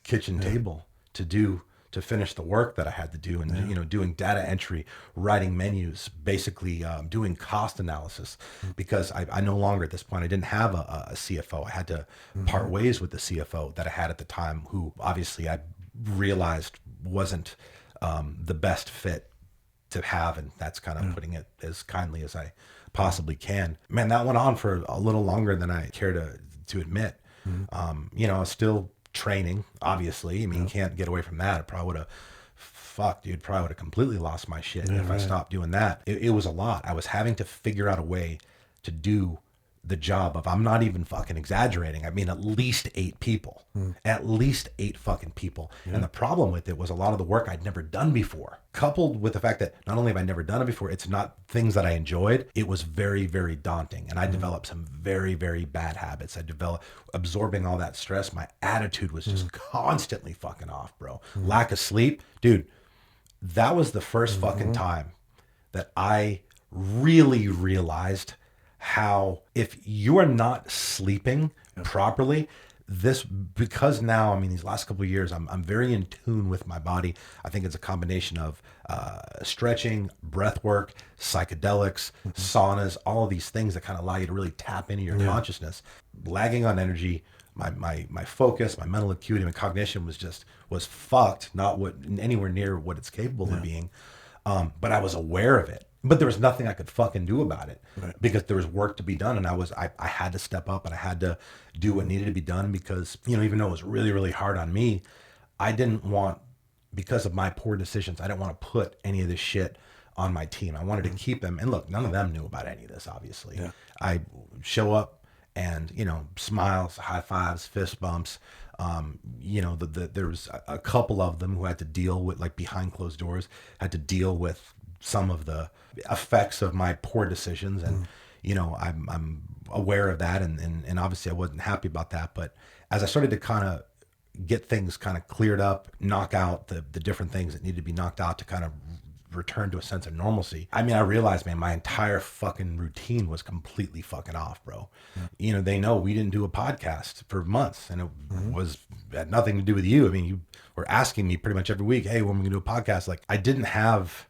kitchen table to finish the work that I had to do, and you know, doing data entry, writing menus, basically doing cost analysis, because I no longer at this point, I didn't have a CFO. I had to part ways with the CFO that I had at the time, who obviously I realized wasn't the best fit to have, and that's kind of putting it as kindly as I possibly can. Man, that went on for a little longer than I care to admit. You know, I was still training, obviously. I mean, you can't get away from that. I probably would have, probably would have completely lost my shit if I stopped doing that. It was a lot. I was having to figure out a way to do the job of, I'm not even fucking exaggerating, I mean, at least 8 people. At least 8 fucking people. And the problem with it was a lot of the work I'd never done before, coupled with the fact that not only have I never done it before, it's not things that I enjoyed. It was very, very daunting. And I developed some very, very bad habits. I developed, absorbing all that stress. My attitude was just constantly fucking off, bro. Lack of sleep. Dude, that was the first fucking time that I really realized how, if you are not sleeping properly, because now, I mean, these last couple of years, I'm very in tune with my body. I think it's a combination of stretching, breath work, psychedelics, saunas, all of these things that kind of allow you to really tap into your consciousness. Lagging on energy, my focus, my mental acuity, my cognition was fucked, not anywhere near what it's capable of being. But I was aware of it. But there was nothing I could fucking do about it, because there was work to be done, and I had to step up, and I had to do what needed to be done, because, you know, even though it was really, really hard on me, I didn't want, because of my poor decisions, I didn't want to put any of this shit on my team. I wanted to keep them, and look, none of them knew about any of this, obviously. I show up and, you know, smiles, high fives, fist bumps. You know, there was a couple of them who had to deal with, like, behind closed doors, had to deal with some of the effects of my poor decisions, and you know, I'm aware of that, and obviously I wasn't happy about that. But as I started to kind of get things kind of cleared up, knock out the different things that needed to be knocked out to kind of return to a sense of normalcy, I mean, I realized, man, my entire fucking routine was completely fucking off, bro. You know, they know we didn't do a podcast for months, and it had nothing to do with you. I mean, you were asking me pretty much every week, hey, when are we gonna do a podcast? Like, I didn't have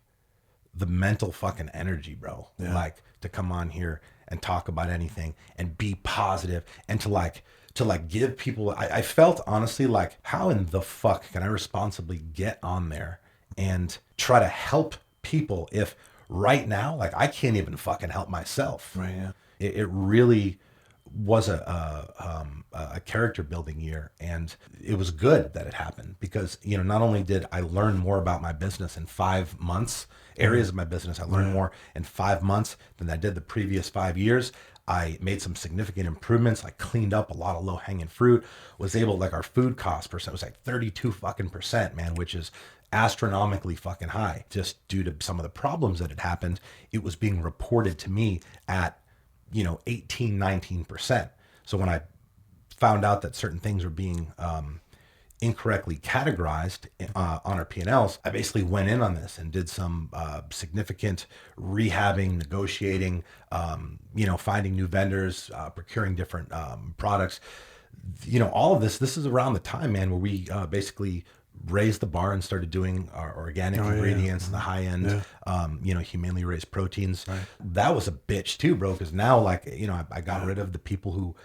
the mental fucking energy, bro, like, to come on here and talk about anything and be positive, and to give people, I felt honestly like, how in the fuck can I responsibly get on there and try to help people if right now, like, I can't even fucking help myself. It really was a character building year, and it was good that it happened because not only did I learn more about my business in 5 months, areas of my business I learned more in 5 months than I did the previous 5 years. I made some significant improvements. I cleaned up a lot of low hanging fruit. Was able, like, our food cost percent was like 32% man, which is astronomically fucking high. Just due to some of the problems that had happened, it was being reported to me at 18, 19%. So when I found out that certain things were being incorrectly categorized on our P&Ls, I basically went in on this and did some significant rehabbing, negotiating, finding new vendors, procuring different products. All of this is around the time, man, where we basically raised the bar and started doing our organic ingredients and the high end, humanely raised proteins. Right. That was a bitch too, bro. Cause now, like, I got rid of the people who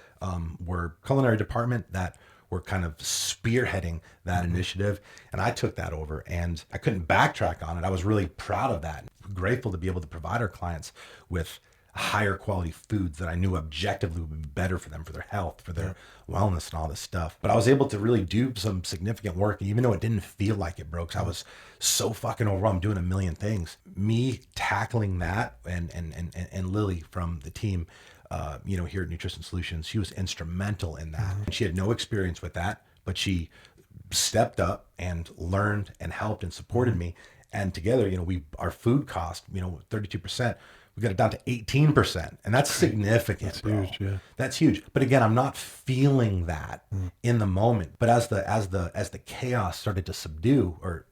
were culinary department that were kind of spearheading that initiative. And I took that over and I couldn't backtrack on it. I was really proud of that. Grateful to be able to provide our clients with higher quality foods that I knew objectively would be better for them, for their health, for their wellness and all this stuff. But I was able to really do some significant work, even though it didn't feel like it, bro, because I was so fucking overwhelmed doing a million things. Me tackling that and Lily from the team, here at Nutrition Solutions, she was instrumental in that. And she had no experience with that, but she stepped up and learned and helped and supported me. And together, our food cost, 32%. We got it down to 18%, and that's significant. That's bro. Huge, yeah. That's huge. But again, I'm not feeling that in the moment. But as the chaos started to subdue or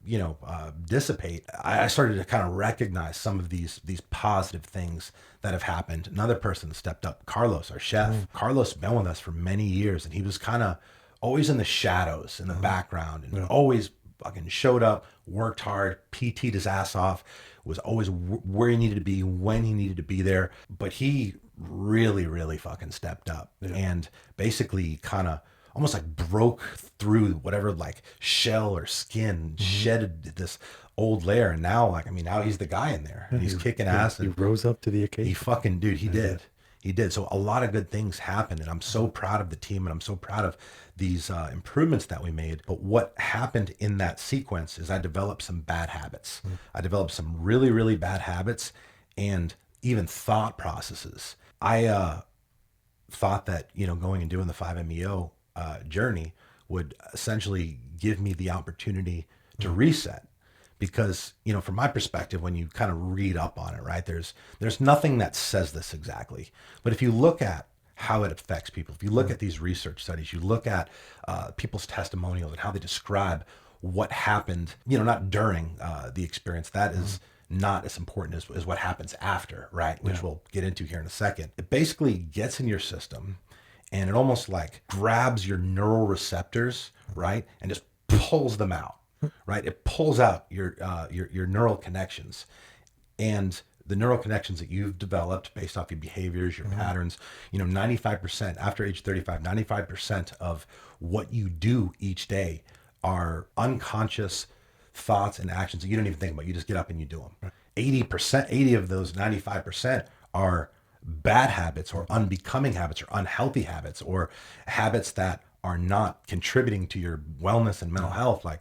dissipate, I started to kind of recognize some of these positive things that have happened. Another person stepped up, Carlos, our chef. Carlos has been with us for many years, and he was kind of always in the shadows, in the background, and always fucking showed up, worked hard, PT'd his ass off, was always where he needed to be, when he needed to be there. But he really, really fucking stepped up and basically kind of almost like broke through whatever like shell or skin, shedded this old layer. And now, now he's the guy in there. And he's kicking ass.
He rose up to the occasion.
He fucking, dude, he did. He did. So a lot of good things happened, and I'm so proud of the team, and I'm so proud of these improvements that we made. But what happened in that sequence is I developed some bad habits. I developed some really, really bad habits and even thought processes. I thought that, going and doing the 5-MeO journey would essentially give me the opportunity to reset. Because, from my perspective, when you kind of read up on it, right, there's nothing that says this exactly. But if you look at how it affects people, if you look at these research studies, you look at people's testimonials and how they describe what happened, not during the experience, that is not as important as what happens after, right, which we'll get into here in a second. It basically gets in your system and it almost like grabs your neural receptors, right, and just pulls them out. Right, it pulls out your neural connections, and the neural connections that you've developed based off your behaviors, your patterns. 95% after age 35, 95% of what you do each day are unconscious thoughts and actions that you don't even think about. You just get up and you do them. 80 of those 95% are bad habits or unbecoming habits or unhealthy habits or habits that are not contributing to your wellness and mental health. Like,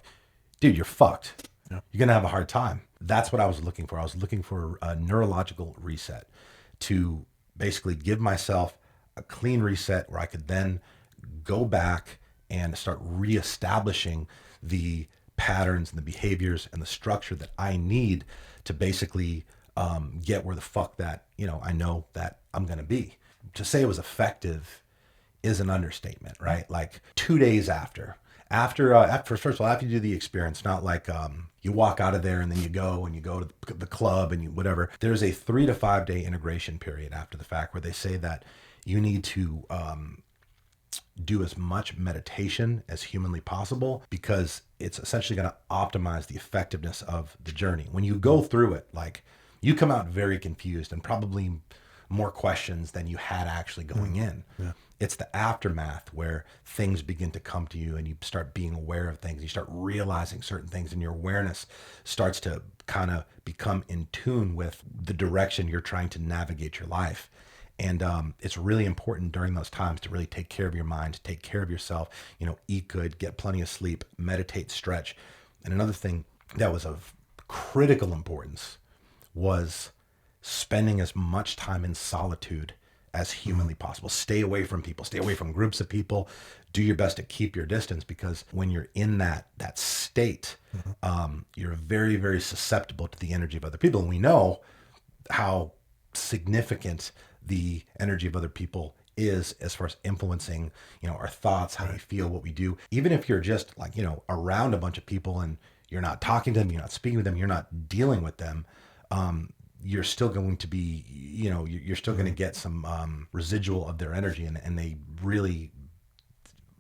dude, you're fucked. You're going to have a hard time. That's what I was looking for. I was looking for a neurological reset to basically give myself a clean reset where I could then go back and start reestablishing the patterns and the behaviors and the structure that I need to basically get where the fuck that, I know that I'm going to be. To say it was effective is an understatement, right? Like 2 days after first of all, after you do the experience, not like you walk out of there and then you go to the club and you whatever. There's a 3 to 5 day integration period after the fact where they say that you need to do as much meditation as humanly possible because it's essentially going to optimize the effectiveness of the journey. When you go through it, like you come out very confused and probably more questions than you had actually going in. Yeah. It's the aftermath where things begin to come to you and you start being aware of things. You start realizing certain things and your awareness starts to kind of become in tune with the direction you're trying to navigate your life. And it's really important during those times to really take care of your mind, to take care of yourself, eat good, get plenty of sleep, meditate, stretch. And another thing that was of critical importance was spending as much time in solitude as humanly possible. Stay away from people, stay away from groups of people. Do your best to keep your distance, because when you're in that state, you're very, very susceptible to the energy of other people. And we know how significant the energy of other people is as far as influencing, our thoughts, how we feel, what we do. Even if you're just like, around a bunch of people and you're not talking to them, you're not speaking with them, you're not dealing with them, you're still going to be, you're still going to get some residual of their energy. And they really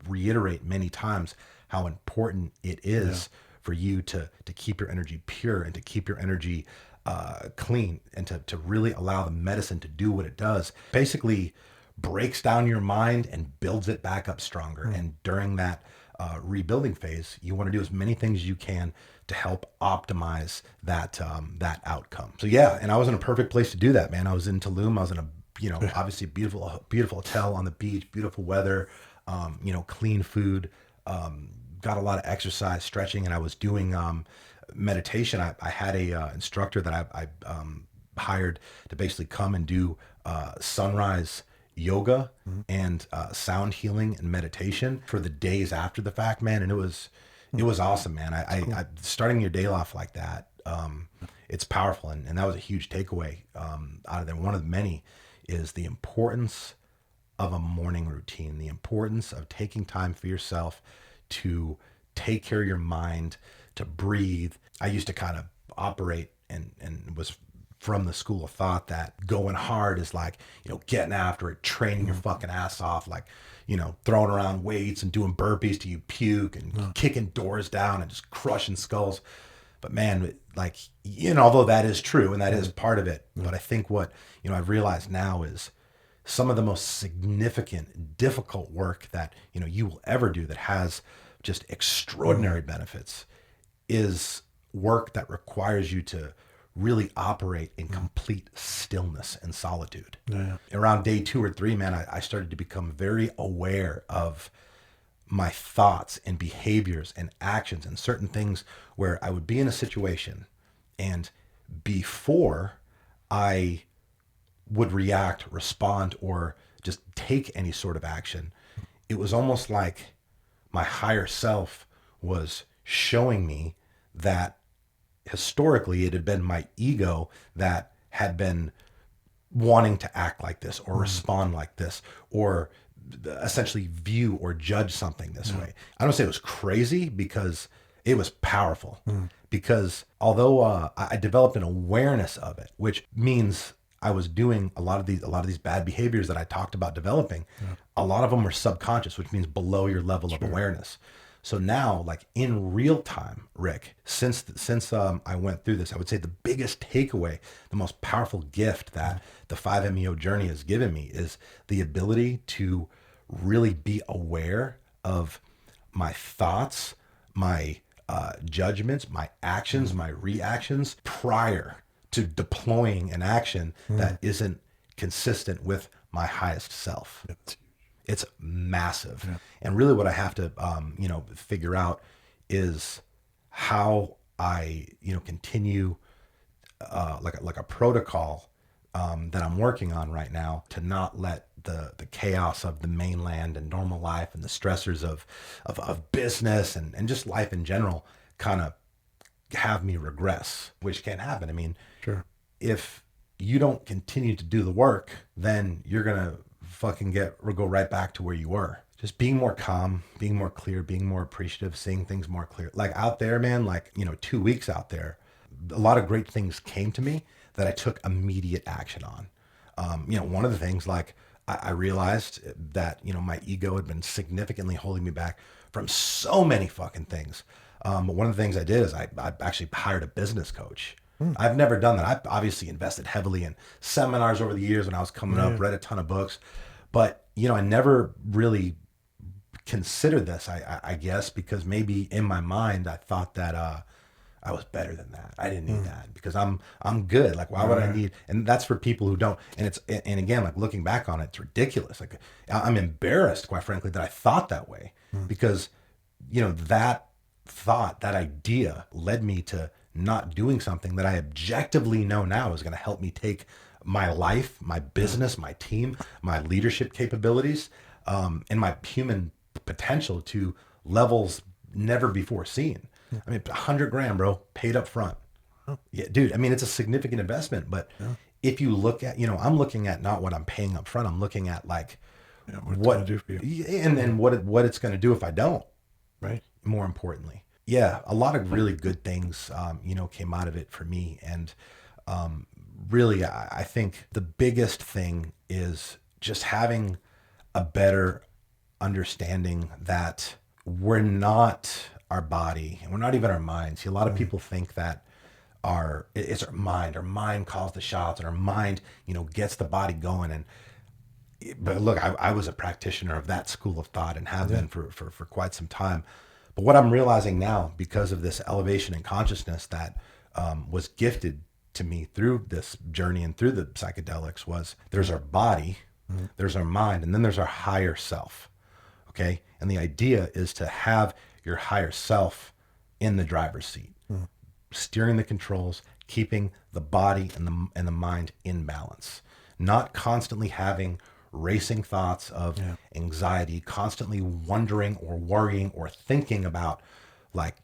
reiterate many times how important it is for you to keep your energy pure and to keep your energy clean, and to really allow the medicine to do what it does. Basically breaks down your mind and builds it back up stronger. And during that rebuilding phase, you want to do as many things as you can to help optimize that outcome. So yeah, and I was in a perfect place to do that, man. I was in Tulum. I was in a obviously beautiful hotel on the beach, beautiful weather, clean food, got a lot of exercise, stretching, and I was doing meditation. I had a instructor that I hired to basically come and do sunrise yoga and sound healing and meditation for the days after the fact, man. And it was awesome, man. I starting your day off like that, it's powerful. And that was a huge takeaway out of there. One of the many is the importance of a morning routine, the importance of taking time for yourself to take care of your mind, to breathe. I used to kind of operate and was from the school of thought that going hard is like, getting after it, training your fucking ass off, like, throwing around weights and doing burpees till you puke and kicking doors down and just crushing skulls. But man, like, although that is true and that is part of it, but I think what, I've realized now is some of the most significant, difficult work that, you will ever do that has just extraordinary benefits is work that requires you to really operate in complete stillness and solitude. Around day 2 or 3, man, I started to become very aware of my thoughts and behaviors and actions and certain things where I would be in a situation, and before I would react, respond, or just take any sort of action, it was almost like my higher self was showing me that historically it had been my ego that had been wanting to act like this or respond like this or essentially view or judge something this way. I don't say it was crazy, because it was powerful. Because although I developed an awareness of it, which means I was doing a lot of these bad behaviors that I talked about developing. A lot of them were subconscious, which means below your level of awareness. So now, like in real time, Rick, since I went through this, I would say the biggest takeaway, the most powerful gift that the 5-MeO journey has given me is the ability to really be aware of my thoughts, my judgments, my actions, my reactions prior to deploying an action that isn't consistent with my highest self. It's massive. And really what I have to, figure out is how I, continue like a protocol that I'm working on right now to not let the chaos of the mainland and normal life and the stressors of business and just life in general kind of have me regress, which can happen. I mean, if you don't continue to do the work, then you're going to fucking go right back to where you were. Just being more calm, being more clear, being more appreciative, seeing things more clear. Like out there, man, 2 weeks out there, a lot of great things came to me that I took immediate action on. One of the things, I realized that, my ego had been significantly holding me back from so many fucking things. But one of the things I did is I actually hired a business coach. I've never done that. I've obviously invested heavily in seminars over the years when I was coming up, read a ton of books, but I never really considered this, I guess, because maybe in my mind, I thought that, I was better than that. I didn't need that because I'm good. Like, why would I need? And that's for people who don't. And again, like looking back on it, it's ridiculous. Like, I'm embarrassed, quite frankly, that I thought that way because, that thought, that idea led me to not doing something that I objectively know now is going to help me take my life, my business, my team, my leadership capabilities, and my human potential to levels never before seen. I mean, $100,000, bro, paid up front. Yeah, dude. I mean, it's a significant investment, but if you look at, I'm looking at not what I'm paying up front. I'm looking at like
what it's gonna do for you.
and what it's going to do if I don't.
Right.
More importantly, yeah, a lot of really good things, came out of it for me, and really, I think the biggest thing is just having a better understanding that we're not our body and we're not even our mind. See, a lot of people think that it's our mind calls the shots, and our mind, gets the body going. But look, I was a practitioner of that school of thought and have been for quite some time. But what I'm realizing now, because of this elevation in consciousness that was gifted to me through this journey and through the psychedelics, was there's our body, there's our mind, and then there's our higher self. Okay. And the idea is to have your higher self in the driver's seat, steering the controls, keeping the body and the mind in balance, not constantly having racing thoughts of anxiety, constantly wondering or worrying or thinking about, like,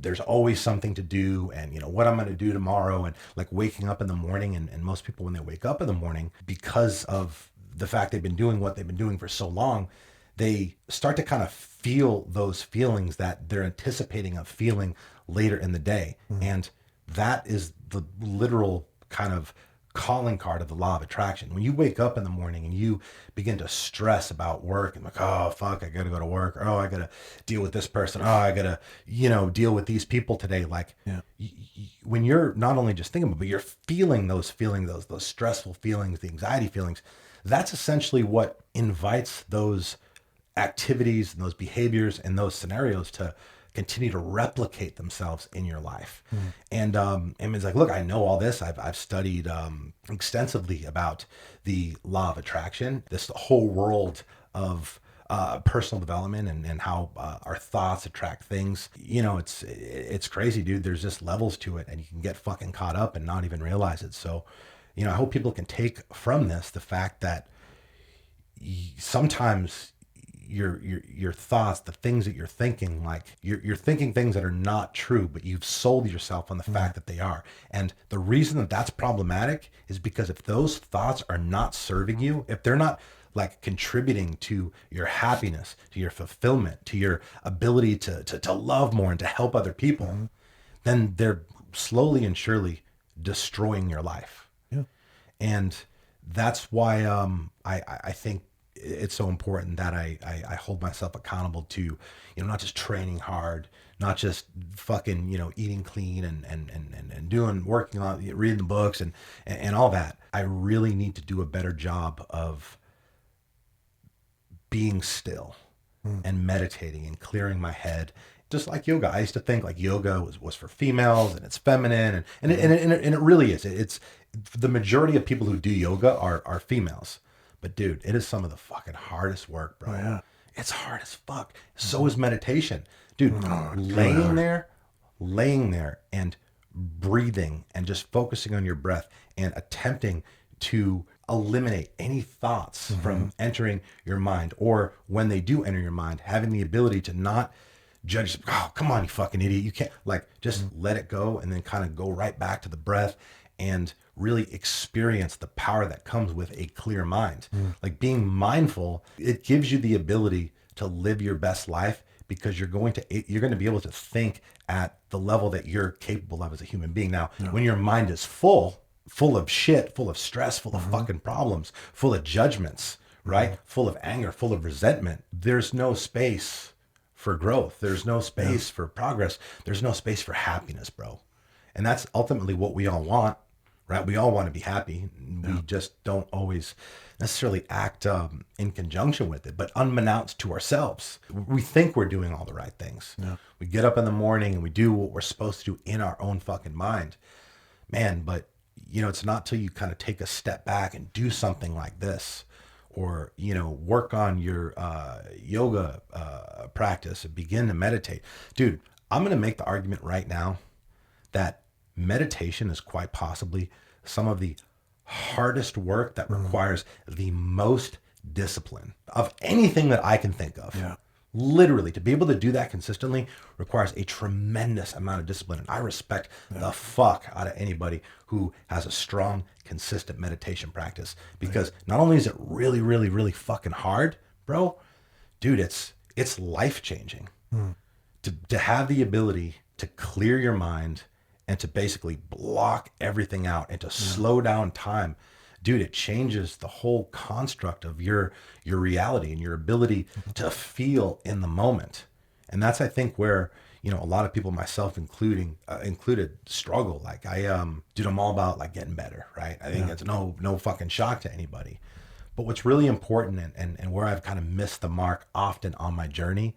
there's always something to do, and what I'm going to do tomorrow, and like waking up in the morning, and most people, when they wake up in the morning, because of the fact they've been doing what they've been doing for so long, they start to kind of feel those feelings that they're anticipating of feeling later in the day. And that is the literal kind of calling card of the law of attraction. When you wake up in the morning and you begin to stress about work and like, oh fuck, I gotta go to work, or oh, I gotta deal with this person, oh, I gotta deal with these people today, like when you're not only just thinking about, but you're feeling those feelings, those stressful feelings, the anxiety feelings, that's essentially what invites those activities and those behaviors and those scenarios to continue to replicate themselves in your life. And it's like, look, I know all this. I've studied extensively about the law of attraction, this whole world of personal development and how our thoughts attract things. It's crazy, dude. There's just levels to it, and you can get fucking caught up and not even realize it. So, I hope people can take from this the fact that sometimes your thoughts, the things that you're thinking, like you're thinking things that are not true, but you've sold yourself on the fact that they are. And the reason that that's problematic is because if those thoughts are not serving you, if they're not like contributing to your happiness, to your fulfillment, to your ability to love more and to help other people, then they're slowly and surely destroying your life. And that's why I think it's so important that I hold myself accountable to, not just training hard, not just fucking, eating clean and working on reading the books and all that. I really need to do a better job of being still and meditating and clearing my head. Just like yoga, I used to think like yoga was for females and it's feminine, and it really is. It's the majority of people who do yoga are females. But dude, it is some of the fucking hardest work, bro.
Oh, yeah.
It's hard as fuck. So is meditation. Dude, laying there and breathing and just focusing on your breath and attempting to eliminate any thoughts from entering your mind, or when they do enter your mind, having the ability to not judge, oh, come on, you fucking idiot. You can't, like, just let it go and then kind of go right back to the breath and really experience the power that comes with a clear mind. Like being mindful, it gives you the ability to live your best life, because you're going to be able to think at the level that you're capable of as a human being. Now, when your mind is full of shit, full of stress, full of fucking problems, full of judgments, right? Full of anger, full of resentment, there's no space for growth. There's no space for progress. There's no space for happiness, bro. And that's ultimately what we all want, right? We all want to be happy. We just don't always necessarily act in conjunction with it, but unbeknownst to ourselves, we think we're doing all the right things.
Yeah.
We get up in the morning and we do what we're supposed to do in our own fucking mind, man. But it's not till you kind of take a step back and do something like this, or work on your yoga practice and begin to meditate, dude. I'm going to make the argument right now that meditation is quite possibly some of the hardest work that requires the most discipline of anything that I can think of.
Yeah.
Literally, to be able to do that consistently requires a tremendous amount of discipline. And I respect the fuck out of anybody who has a strong, consistent meditation practice, because not only is it really, really, really fucking hard, bro, dude, it's life-changing. To have the ability to clear your mind and to basically block everything out and to slow down time, dude, it changes the whole construct of your reality and your ability to feel in the moment. And that's, I think, where a lot of people, myself included, struggle. Like dude, I'm all about like getting better, right? I think it's no fucking shock to anybody. But what's really important, and where I've kind of missed the mark often on my journey,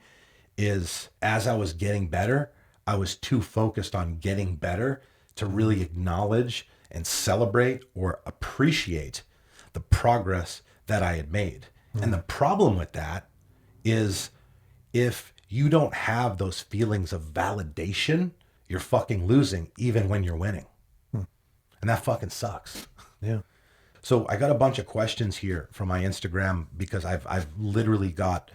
is as I was getting better, I was too focused on getting better to really acknowledge and celebrate or appreciate the progress that I had made. And the problem with that is, if you don't have those feelings of validation, you're fucking losing even when you're winning. And that fucking sucks.
Yeah.
So I got a bunch of questions here from my Instagram, because I've literally got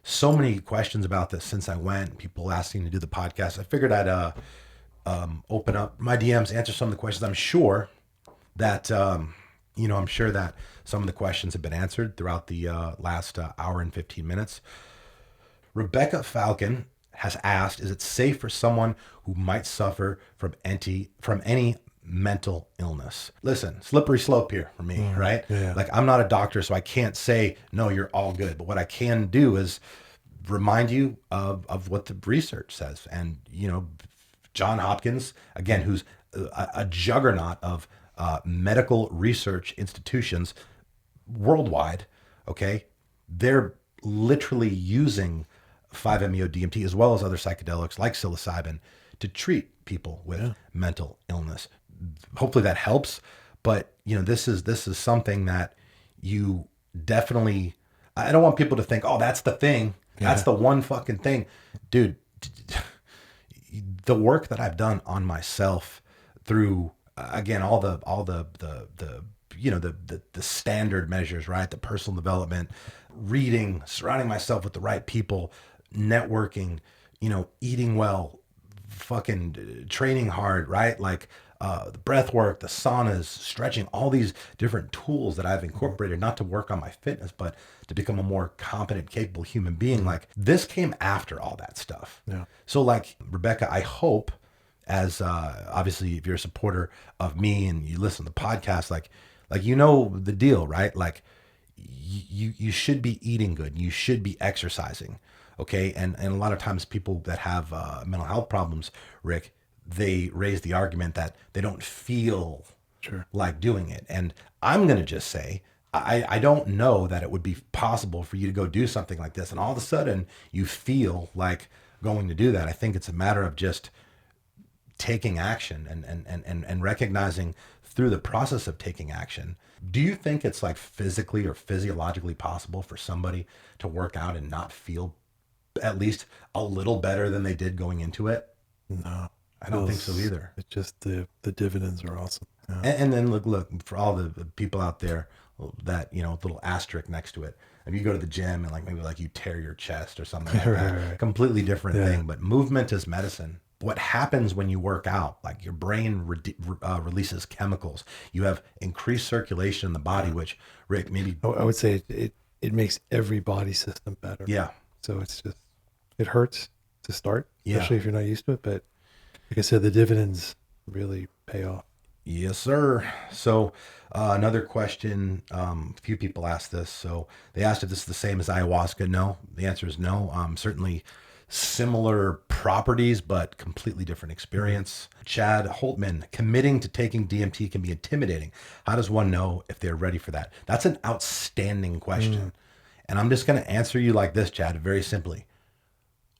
so many questions about this since I went. People asking to do the podcast. I figured I'd open up my DMs, answer some of the questions. I'm sure that some of the questions have been answered throughout the last hour and 15 minutes. Rebecca Falcon has asked, is it safe for someone who might suffer from any mental illness? Listen, slippery slope here for me, right?
Yeah.
Like, I'm not a doctor, so I can't say, no, you're all good. But what I can do is remind you of what the research says. And, John Hopkins, again, who's a juggernaut of medical research institutions worldwide, okay? They're literally using 5-MeO-DMT as well as other psychedelics like psilocybin to treat people with mental illness. Hopefully that helps, but this is something that you definitely, I don't want people to think, oh, that's the thing. That's the one fucking thing. Dude, the work that I've done on myself through, again, all the standard measures, right? The personal development, reading, surrounding myself with the right people, networking, eating well, fucking training hard, right? Like the breath work, the saunas, stretching, all these different tools that I've incorporated, not to work on my fitness, but to become a more competent, capable human being. Like, this came after all that stuff.
Yeah.
So like, Rebecca, I hope, as obviously if you're a supporter of me and you listen to the podcast, like the deal, right? Like, you should be eating good. You should be exercising. Okay. And a lot of times people that have mental health problems, Rick, they raise the argument that they don't feel like doing it. And I'm going to just say, I don't know that it would be possible for you to go do something like this and all of a sudden you feel like going to do that. I think it's a matter of just taking action and recognizing through the process of taking action. Do you think it's like physically or physiologically possible for somebody to work out and not feel at least a little better than they did going into it?
No,
I don't think so either.
It's just the dividends are awesome. Yeah.
And then look, for all the people out there that, little asterisk next to it. If you go to the gym and maybe you tear your chest or something like that,
Right.
completely different thing. But movement is medicine. What happens when you work out? Like, your brain releases chemicals. You have increased circulation in the body, which, Rick, maybe
I would say it makes every body system better.
Yeah.
So it's just, it hurts to start, especially
Yeah.
if you're not used to it. But like I said, the dividends really pay off.
Yes, sir. So another question, a few people asked this. So they asked if this is the same as ayahuasca. No, the answer is no. Certainly similar properties, but completely different experience. Chad Holtman, committing to taking DMT can be intimidating. How does one know if they're ready for that? That's an outstanding question. And I'm just going to answer you like this, Chad, very simply.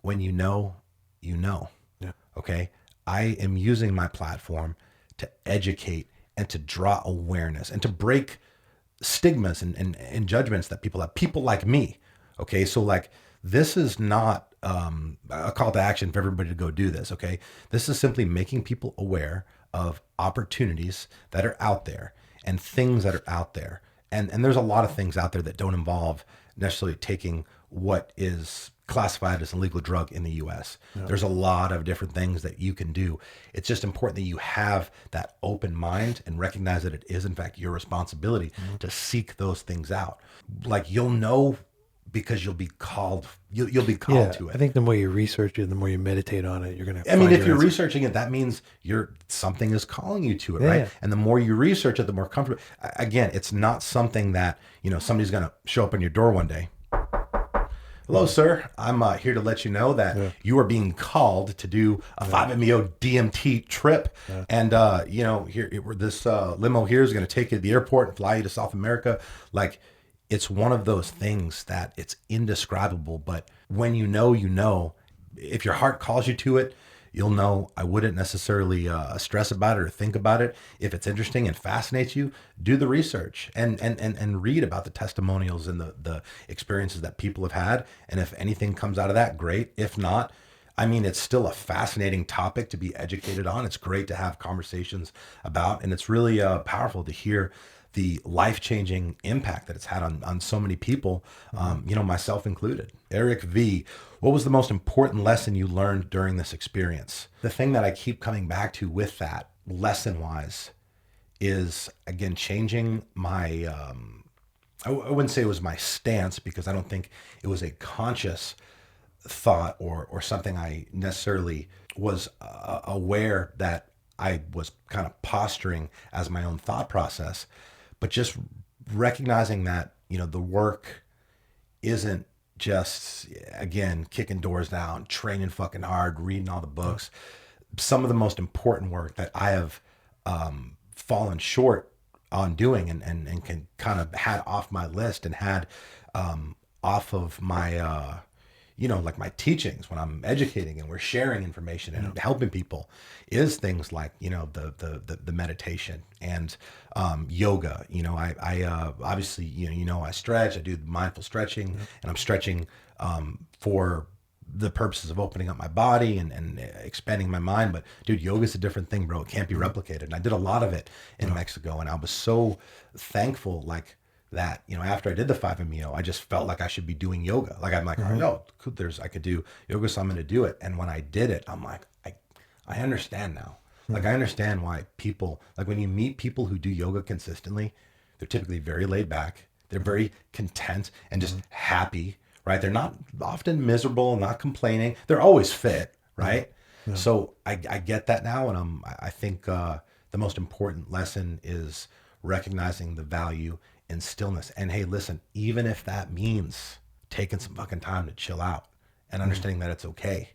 When you know, you know.
Yeah.
Okay. I am using my platform to educate and to draw awareness and to break stigmas and judgments that people have. People like me. Okay. So, like, this is not a call to action for everybody to go do this. Okay. This is simply making people aware of opportunities that are out there and things that are out there. And there's a lot of things out there that don't involve necessarily taking what is classified as an illegal drug in the US. Yeah. There's a lot of different things that you can do. It's just important that you have that open mind and recognize that it is in fact your responsibility to seek those things out. Like, you'll know because you'll be called to it.
I think the more you research it, the more you meditate on it, you're going to
I mean, if you're researching it, that means something is calling you to it, right?
Yeah.
And the more you research it, the more comfortable. Again, it's not something that, somebody's going to show up on your door one day. Hello, sir. I'm here to let you know that you are being called to do a 5-MeO DMT trip. Yeah. And, this limo here is going to take you to the airport and fly you to South America. Like, it's one of those things that it's indescribable. But when you know, if your heart calls you to it, you'll know. I wouldn't necessarily stress about it or think about it. If it's interesting and fascinates you, do the research and read about the testimonials and the experiences that people have had. And if anything comes out of that, great. If not, I mean, it's still a fascinating topic to be educated on. It's great to have conversations about, and it's really powerful to hear the life-changing impact that it's had on so many people, myself included. Eric V, what was the most important lesson you learned during this experience? The thing that I keep coming back to with that, lesson-wise, is, again, changing my, I wouldn't say it was my stance, because I don't think it was a conscious thought or something I necessarily was aware that I was kind of posturing as my own thought process. But just recognizing that, the work isn't just, again, kicking doors down, training fucking hard, reading all the books. Some of the most important work that I have fallen short on doing and can kind of had off my list and had off of my, like my teachings when I'm educating and we're sharing information and helping people, is things like, the meditation and yoga. I obviously, I stretch, I do mindful stretching, and I'm stretching for the purposes of opening up my body and expanding my mind. But dude, yoga is a different thing, bro. It can't be replicated. And I did a lot of it in Mexico, and I was so thankful, like, that, after I did the 5-MeO, I just felt like I should be doing yoga. Like, I'm like, oh no, I could do yoga, so I'm going to do it. And when I did it, I'm like, I understand now. Like, I understand why people, like, when you meet people who do yoga consistently, they're typically very laid back. They're very content and just happy, right? They're not often miserable, not complaining. They're always fit, right? Yeah. So I get that now. And I think the most important lesson is recognizing the value in stillness. And hey, listen, even if that means taking some fucking time to chill out and understanding that it's okay.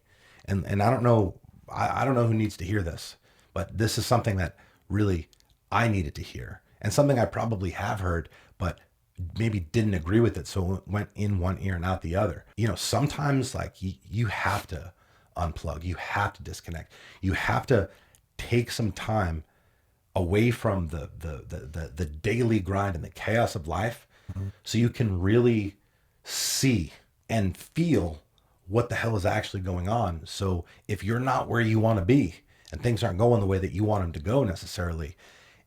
And I don't know, I don't know who needs to hear this, but this is something that really I needed to hear, and something I probably have heard, but maybe didn't agree with it. So it went in one ear and out the other. Sometimes, like, you have to unplug, you have to disconnect, you have to take some time away from the daily grind and the chaos of life, so you can really see and feel what the hell is actually going on. So if you're not where you want to be and things aren't going the way that you want them to go necessarily,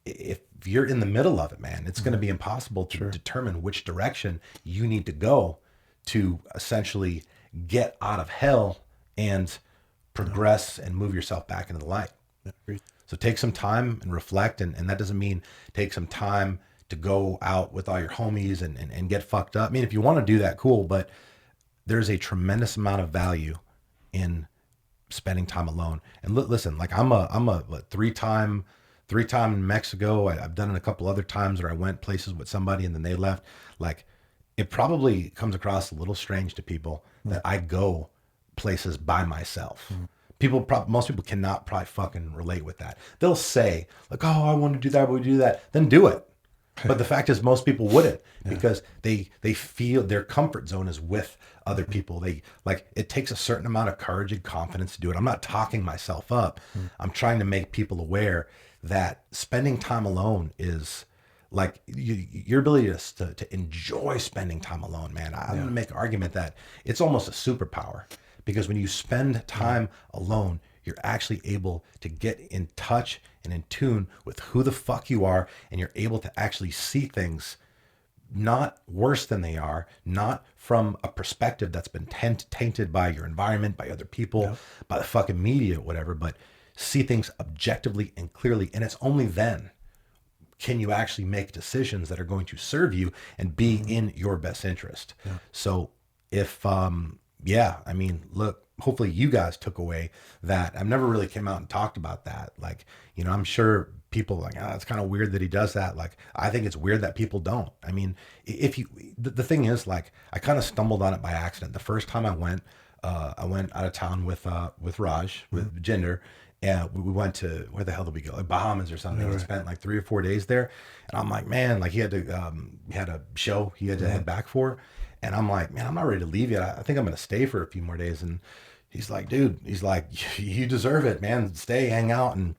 if you're in the middle of it, man, it's going to be impossible to determine which direction you need to go to essentially get out of hell and progress and move yourself back into the light. So take some time and reflect, and that doesn't mean take some time to go out with all your homies and get fucked up. I mean, if you want to do that, cool, but there's a tremendous amount of value in spending time alone. And listen, like, I'm a three-time in Mexico. I've done it a couple other times where I went places with somebody and then they left. Like, it probably comes across a little strange to people that I go places by myself. Most people cannot probably fucking relate with that. They'll say like, "Oh, I want to do that. We do that." Then do it. But the fact is, most people wouldn't because they feel their comfort zone is with other people. They like it takes a certain amount of courage and confidence to do it. I'm not talking myself up. I'm trying to make people aware that spending time alone is like your ability to enjoy spending time alone, man. I'm going to make an argument that it's almost a superpower because when you spend time alone, you're actually able to get in touch and in tune with who the fuck you are, and you're able to actually see things not worse than they are, not from a perspective that's been tainted by your environment, by other people, by the fucking media, whatever, but see things objectively and clearly. And it's only then can you actually make decisions that are going to serve you and be in your best interest. So if, I mean, look, hopefully you guys took away that. I've never really came out and talked about that. Like, you know, I'm sure people are like, it's kind of weird that he does that. Like, I think it's weird that people don't. I mean, the thing is, like, I kind of stumbled on it by accident. The first time I went out of town with Raj, with Jinder, and we went to, where the hell did we go? Like Bahamas or something. We spent like 3 or 4 days there. And I'm like, man, like he had a show he had to head back for. And I'm like, man, I'm not ready to leave yet. I think I'm going to stay for a few more days. And he's like, dude, you deserve it, man. Stay, hang out. And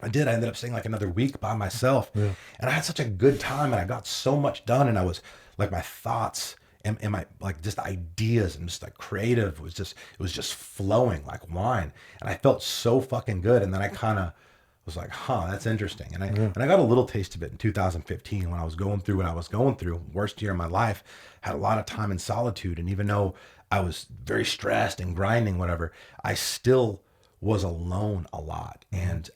I did. I ended up staying like another week by myself. And I had such a good time and I got so much done. And I was like, my thoughts and my like just ideas and just like creative was just flowing like wine. And I felt so fucking good. And then I kind of was like, that's interesting. And I got a little taste of it in 2015 when I was going through what I was going through, worst year of my life, had a lot of time in solitude. And even though I was very stressed and grinding, whatever, I still was alone a lot. And,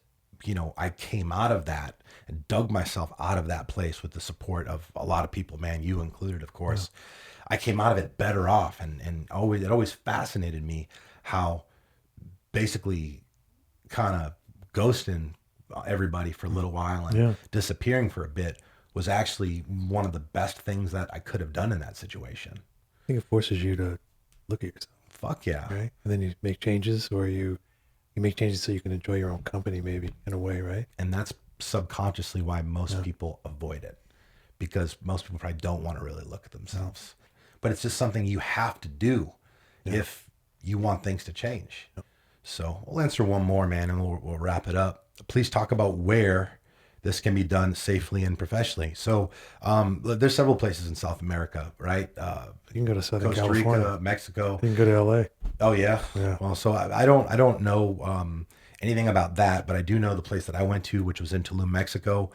you know, I came out of that and dug myself out of that place with the support of a lot of people, man, you included, of course. I came out of it better off. And it always fascinated me how basically kind of ghosting everybody for a little while and disappearing for a bit was actually one of the best things that I could have done in that situation.
I think it forces you to look at yourself.
Fuck yeah.
Right? And then you make changes, or you make changes so you can enjoy your own company, maybe, in a way, right?
And that's subconsciously why most people avoid it, because most people probably don't want to really look at themselves. But it's just something you have to do if you want things to change. So we'll answer one more, man, and we'll wrap it up. Please talk about where this can be done safely and professionally. So there's several places in South America, right?
You can go to Southern
Costa
California.
Rica, Mexico.
You can go to LA.
Oh yeah. Well, so I don't know anything about that, but I do know the place that I went to, which was in Tulum, Mexico.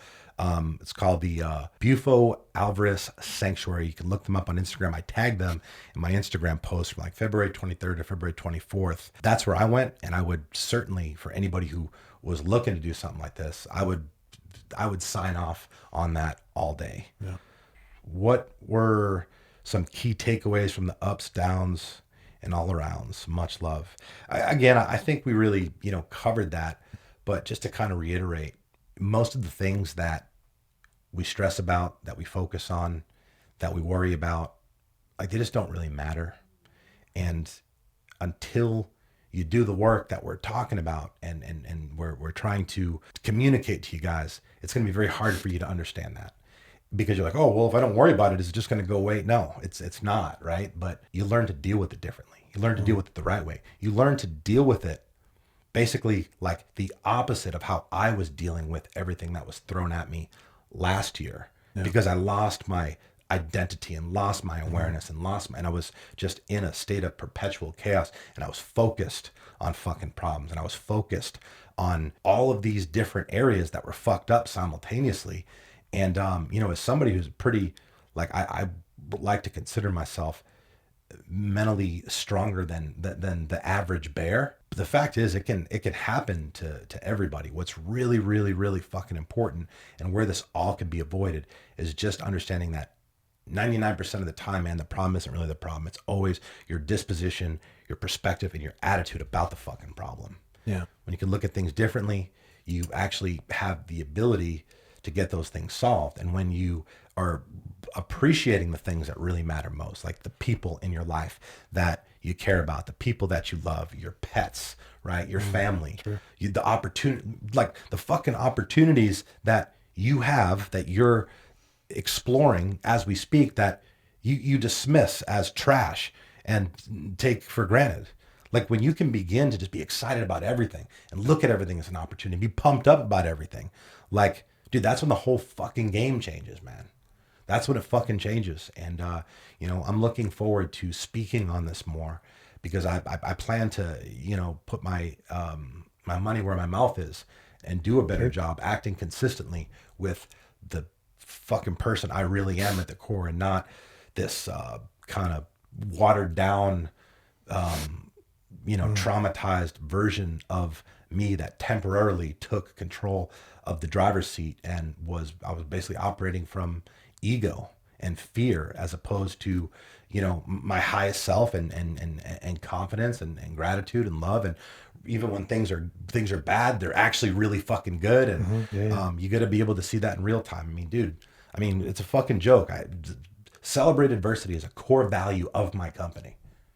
It's called the Bufo Alvarez Sanctuary. You can look them up on Instagram. I tagged them in my Instagram post from like February 23rd to February 24th. That's where I went, and I would certainly, for anybody who was looking to do something like this, I would sign off on that all day. What were some key takeaways from the ups, downs, and all arounds? Much love. I think we really, covered that, but just to kind of reiterate, most of the things that we stress about, that we focus on, that we worry about, like they just don't really matter. And until you do the work that we're talking about and we're trying to communicate to you guys, it's going to be very hard for you to understand that. Because you're like, oh, well, if I don't worry about it, is it just going to go away? No, it's not, right? But you learn to deal with it differently. You learn to deal with it the right way. You learn to deal with it basically like the opposite of how I was dealing with everything that was thrown at me last year, because I lost my identity and lost my awareness and I was just in a state of perpetual chaos, and I was focused on fucking problems, and I was focused on all of these different areas that were fucked up simultaneously. And, as somebody who's pretty, like, I like to consider myself mentally stronger than the average bear. But the fact is, it can happen to everybody. What's really, really, really fucking important, and where this all can be avoided, is just understanding that 99% of the time, man, the problem isn't really the problem. It's always your disposition, your perspective, and your attitude about the fucking problem.
Yeah.
When you can look at things differently, you actually have the ability to get those things solved. And when you are appreciating the things that really matter most, like the people in your life that you care about, the people that you love, your pets, right? Your family, the opportunity, like the fucking opportunities that you have, that you're exploring as we speak, that you dismiss as trash and take for granted. Like when you can begin to just be excited about everything and look at everything as an opportunity, be pumped up about everything. Like, dude, that's when the whole fucking game changes, man. That's when it fucking changes. And, I'm looking forward to speaking on this more because I plan to, put my, my money where my mouth is and do a better job acting consistently with the fucking person I really am at the core, and not this kind of watered down, traumatized version of me that temporarily took control of the driver's seat and I was basically operating from ego and fear, as opposed to, my highest self and confidence and gratitude and love. And even when things are bad, they're actually really fucking good. And you got to be able to see that in real time. I mean, dude, it's a fucking joke. Celebrate adversity is a core value of my company.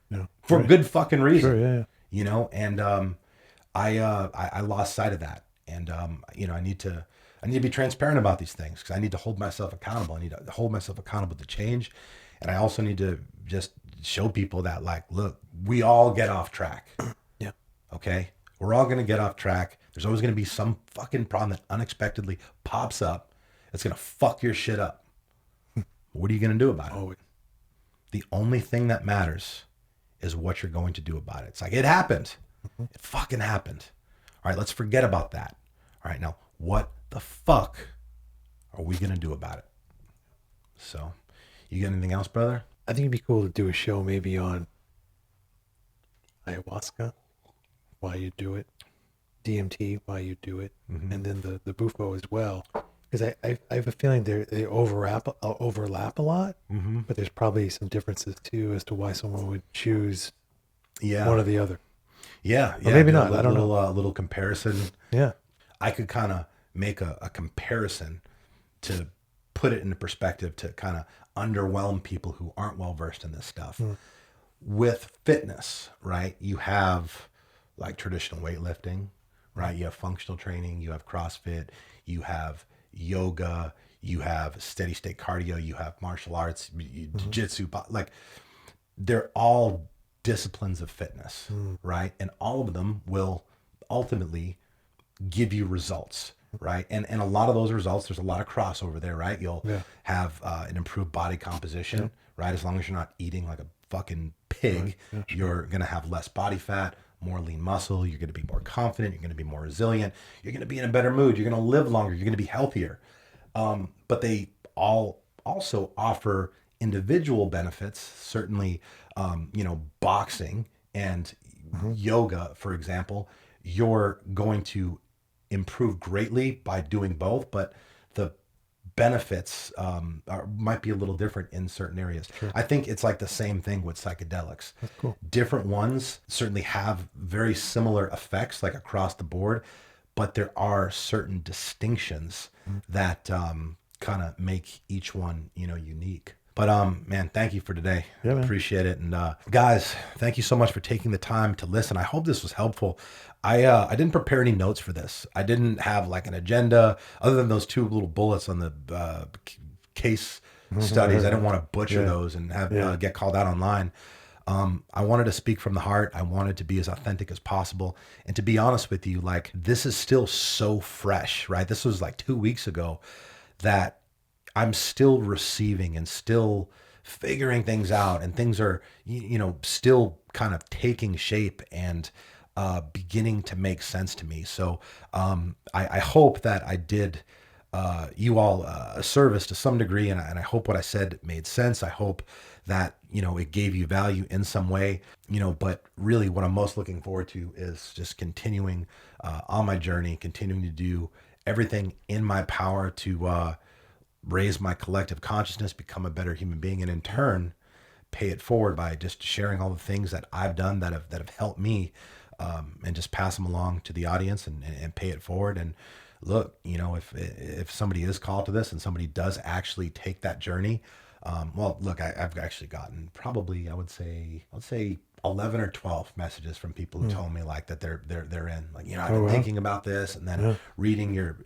Yeah.
For good fucking reason.
Sure, yeah.
And I lost sight of that. And I need to be transparent about these things, because I need to hold myself accountable. I need to hold myself accountable to change. And I also need to just show people that, like, look, we all get off track.
Yeah.
Okay? We're all going to get off track. There's always going to be some fucking problem that unexpectedly pops up. It's going to fuck your shit up. What are you going to do about it?
Always.
The only thing that matters is what you're going to do about it. It's like, it happened. It fucking happened. All right, let's forget about that. All right, now, what the fuck are we going to do about it? So, you got anything else, brother?
I think it'd be cool to do a show maybe on ayahuasca, why you do it, DMT, why you do it, and then the bufo as well. Because I have a feeling they overlap a lot, but there's probably some differences too as to why someone would choose one or the other.
Yeah.
Or maybe not. I don't know.
A little comparison.
Yeah.
I could kind of make a comparison to put it into perspective, to kind of underwhelm people who aren't well versed in this stuff. With fitness, right? You have like traditional weightlifting, right? You have functional training, you have CrossFit, you have yoga, you have steady state cardio, you have martial arts, jiu-jitsu, like they're all disciplines of fitness, right? And all of them will ultimately give you results, right? And a lot of those results, there's a lot of crossover there, right? You'll have an improved body composition, right? As long as you're not eating like a fucking pig, you're going to have less body fat, more lean muscle. You're going to be more confident. You're going to be more resilient. You're going to be in a better mood. You're going to live longer. You're going to be healthier. But they all also offer individual benefits. Certainly, boxing and yoga, for example, you're going to improve greatly by doing both, but the benefits might be a little different in certain areas. Sure. I think it's like the same thing with psychedelics.
That's cool.
Different ones certainly have very similar effects, like across the board, but there are certain distinctions that kind of make each one, unique. But man, thank you for today.
Yeah, man.
Appreciate it. And guys, thank you so much for taking the time to listen. I hope this was helpful. I didn't prepare any notes for this. I didn't have like an agenda other than those two little bullets on the case studies. I didn't want to butcher those and have get called out online. I wanted to speak from the heart. I wanted to be as authentic as possible. And to be honest with you, like, this is still so fresh, right? This was like 2 weeks ago that I'm still receiving and still figuring things out, and things are, still kind of taking shape and beginning to make sense to me. So I hope that I did you all a service to some degree, and I hope what I said made sense. I hope that, it gave you value in some way, but really what I'm most looking forward to is just continuing on my journey, continuing to do everything in my power to raise my collective consciousness, become a better human being, and in turn pay it forward by just sharing all the things that I've done that have helped me, and just pass them along to the audience and pay it forward. And look, if somebody is called to this and somebody does actually take that journey, Well, look, I've actually gotten probably, let's say 11 or 12 messages from people who told me like that they're in, like, I've been thinking about this, and then reading your,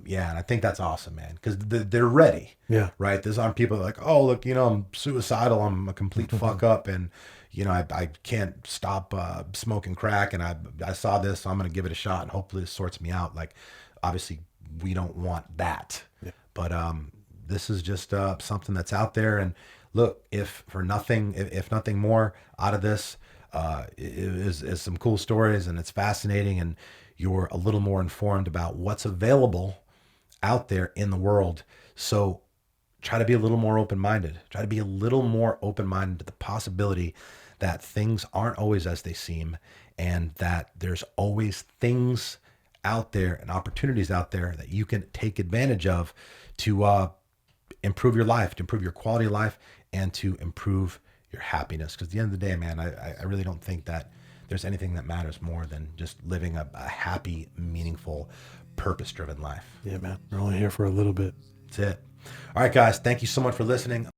yeah. And I think that's awesome, man. Cause they're ready.
Yeah.
Right. These aren't people like, oh, look, I'm suicidal. I'm a complete fuck up. And, I can't stop, smoking crack. And I saw this, so I'm going to give it a shot and hopefully it sorts me out. Like, obviously we don't want that, but, this is just something that's out there. And look, if nothing more out of this, is some cool stories, and it's fascinating, and you're a little more informed about what's available out there in the world. So try to be a little more open-minded. Try to be a little more open-minded to the possibility that things aren't always as they seem, and that there's always things out there and opportunities out there that you can take advantage of to improve your life, to improve your quality of life, and to improve your happiness. Because at the end of the day, man, I really don't think that there's anything that matters more than just living a happy, meaningful, purpose-driven life.
Yeah, man. We're only here for a little bit.
That's it. All right, guys. Thank you so much for listening.